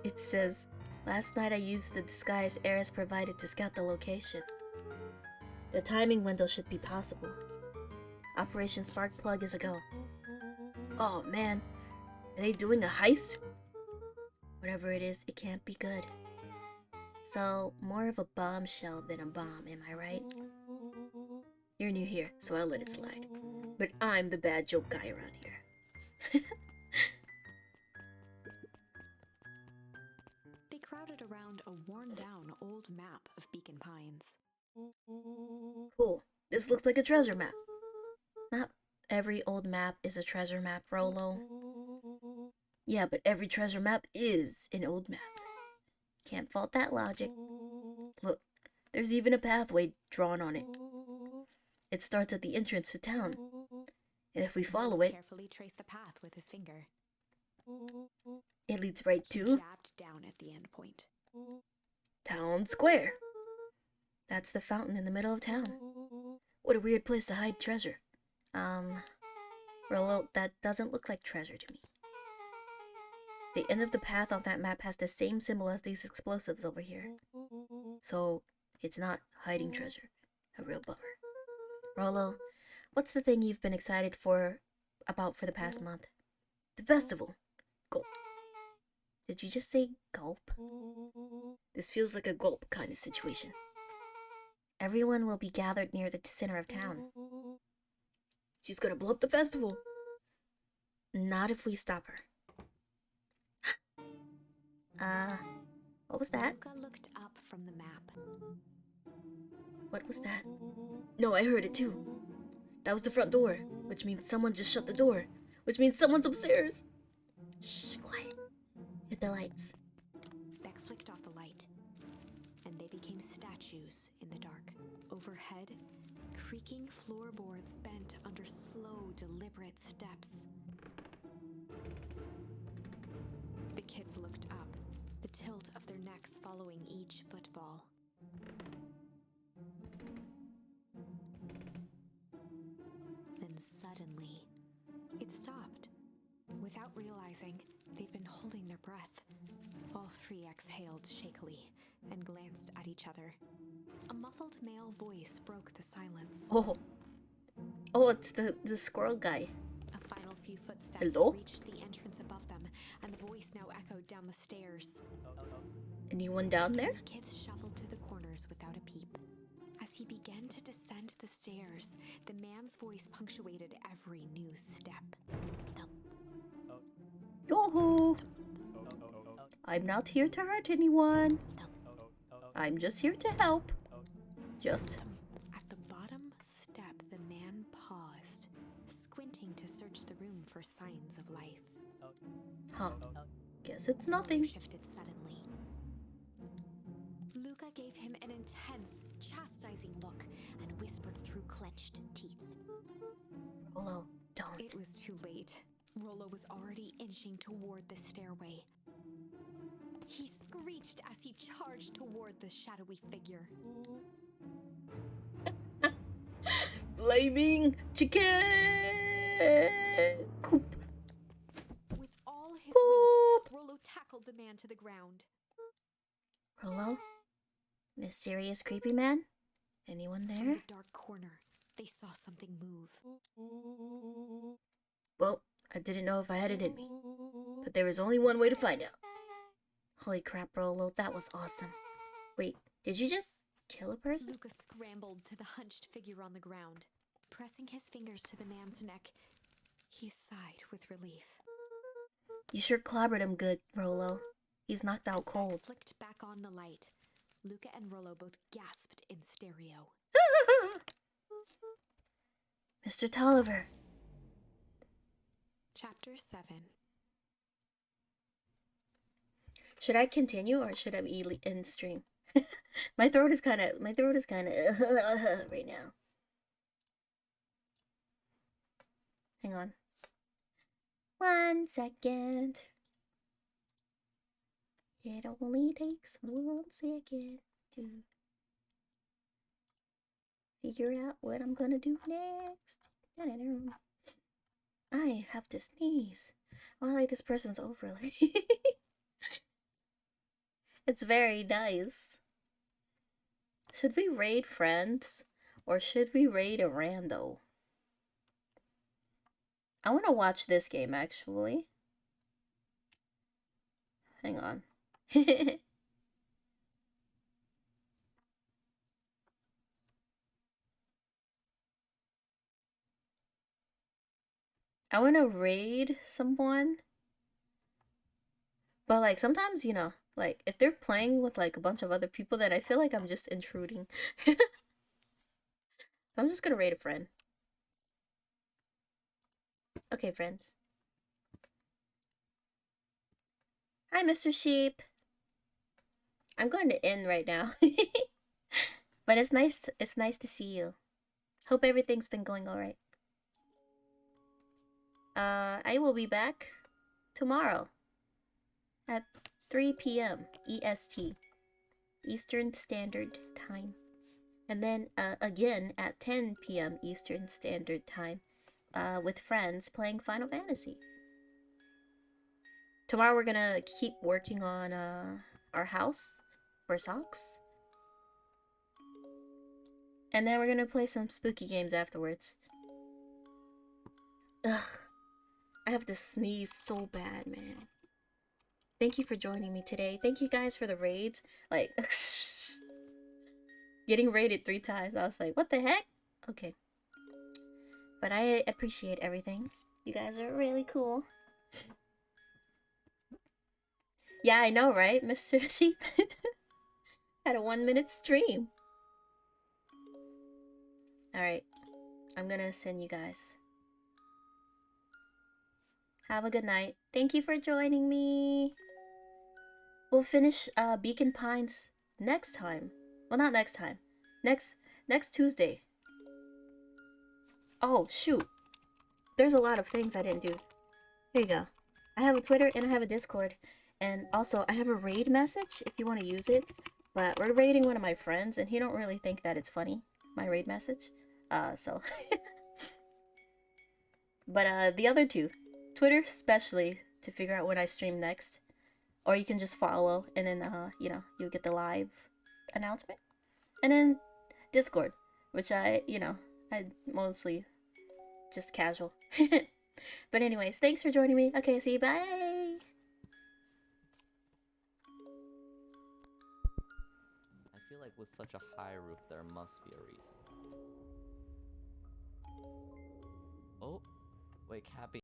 It says, last night I used the disguise Eris provided to scout the location. The timing window should be possible. Operation Sparkplug is a go. Oh man, are they doing a heist? Whatever it is, it can't be good. So, more of a bombshell than a bomb, am I right? You're new here, so I'll let it slide. But I'm the bad joke guy around here. They crowded around a worn-down old map of Beacon Pines. Cool. This looks like a treasure map. Not every old map is a treasure map, Rollo. Yeah, but every treasure map is an old map. Can't fault that logic. Look, there's even a pathway drawn on it. It starts at the entrance to town. And if we follow it, Carefully traced the path with his finger. it leads right He to jabbed down at the end point. Town Square. That's the fountain in the middle of town. What a weird place to hide treasure. Rollo, that doesn't look like treasure to me. The end of the path on that map has the same symbol as these explosives over here. So, it's not hiding treasure. A real bummer. Rollo, what's the thing you've been excited about for the past month? The festival. Gulp. Did you just say gulp? This feels like a gulp kind of situation. Everyone will be gathered near the center of town. She's gonna blow up the festival. Not if we stop her. What was that? Luca looked up from the map. What was that? No, I heard it too. That was the front door, which means someone just shut the door, which means someone's upstairs. Shh, quiet. Hit the lights. Beck flicked off the light, and they became statues in the dark. Overhead, creaking floorboards bent under slow, deliberate steps. The kids looked up, the tilt of their necks following each footfall. Then suddenly, it stopped. Without realizing, they'd been holding their breath. All three exhaled shakily and glanced at each other. A muffled male voice broke the silence. Oh, it's the squirrel guy. A final few footsteps Hello? reached the entrance above them, and the voice now echoed down the stairs. Anyone down there? The kids shuffled to the corners without a peep. As he began to descend the stairs, the man's voice punctuated every new step. Thump, Yoo-hoo! I'm not here to hurt anyone. thump, I'm just here to help. Just thump. At the bottom step, the man paused, squinting to search the room for signs of life. huh. Guess it's nothing. Shifted suddenly. Luca gave him an intense, chastising look and whispered through clenched teeth. Rollo, don't. It was too late. Rollo was already inching toward the stairway. He screeched as he charged toward the shadowy figure. Flaming chicken coop. With all his Boop. weight, Rollo tackled the man to the ground. Rollo? Mysterious creepy man? Anyone From there? the dark corner, they saw something move. Well, I didn't know if I had it in me. But there was only one way to find out. Holy crap, Rollo, that was awesome. Wait, did you just kill a person? Luca scrambled to the hunched figure on the ground. Pressing his fingers to the man's neck, he sighed with relief. You sure clobbered him good, Rollo. He's knocked out As Beck cold. flicked back on the light, Luca and Rollo both gasped in stereo. Mr. Tolliver. Chapter 7. Should I continue or should I end stream? My throat is kind of right now. Hang on. 1 second. It only takes 1 second to figure out what I'm gonna do next. I have to sneeze. Oh, I like this person's overlay. It's very nice. Should we raid friends or should we raid a rando? I want to watch this game actually. Hang on. I want to raid someone. But like sometimes, like if they're playing with like a bunch of other people, then I feel like I'm just intruding. So I'm just gonna raid a friend. Okay, friends. Hi, Mr. Sheep. I'm going to end right now. But it's nice to see you. Hope everything's been going alright. I will be back tomorrow at 3 p.m. EST, Eastern Standard Time. And then again at 10 p.m. Eastern Standard Time with friends playing Final Fantasy. Tomorrow we're gonna keep working on our house for socks. And then we're gonna play some spooky games afterwards. Ugh. I have to sneeze so bad, man. Thank you for joining me today. Thank you guys for the raids. Like, getting raided 3 times. I was like, what the heck? Okay. But I appreciate everything. You guys are really cool. Yeah, I know, right, Mr. Sheep? Had a 1-minute stream. Alright. I'm gonna send you guys. Have a good night. Thank you for joining me. We'll finish Beacon Pines next time. Well, not next time. Next Tuesday. Oh, shoot. There's a lot of things I didn't do. Here you go. I have a Twitter and I have a Discord. And also, I have a raid message if you want to use it. But we're raiding one of my friends and he don't really think that it's funny, my raid message. So. But the other two, Twitter especially, to figure out when I stream next. Or you can just follow and then, you'll get the live announcement. And then Discord, which I mostly just casual. But anyways, thanks for joining me. Okay, see you, bye! I feel like with such a high roof, there must be a reason. Oh, wait, Cappy.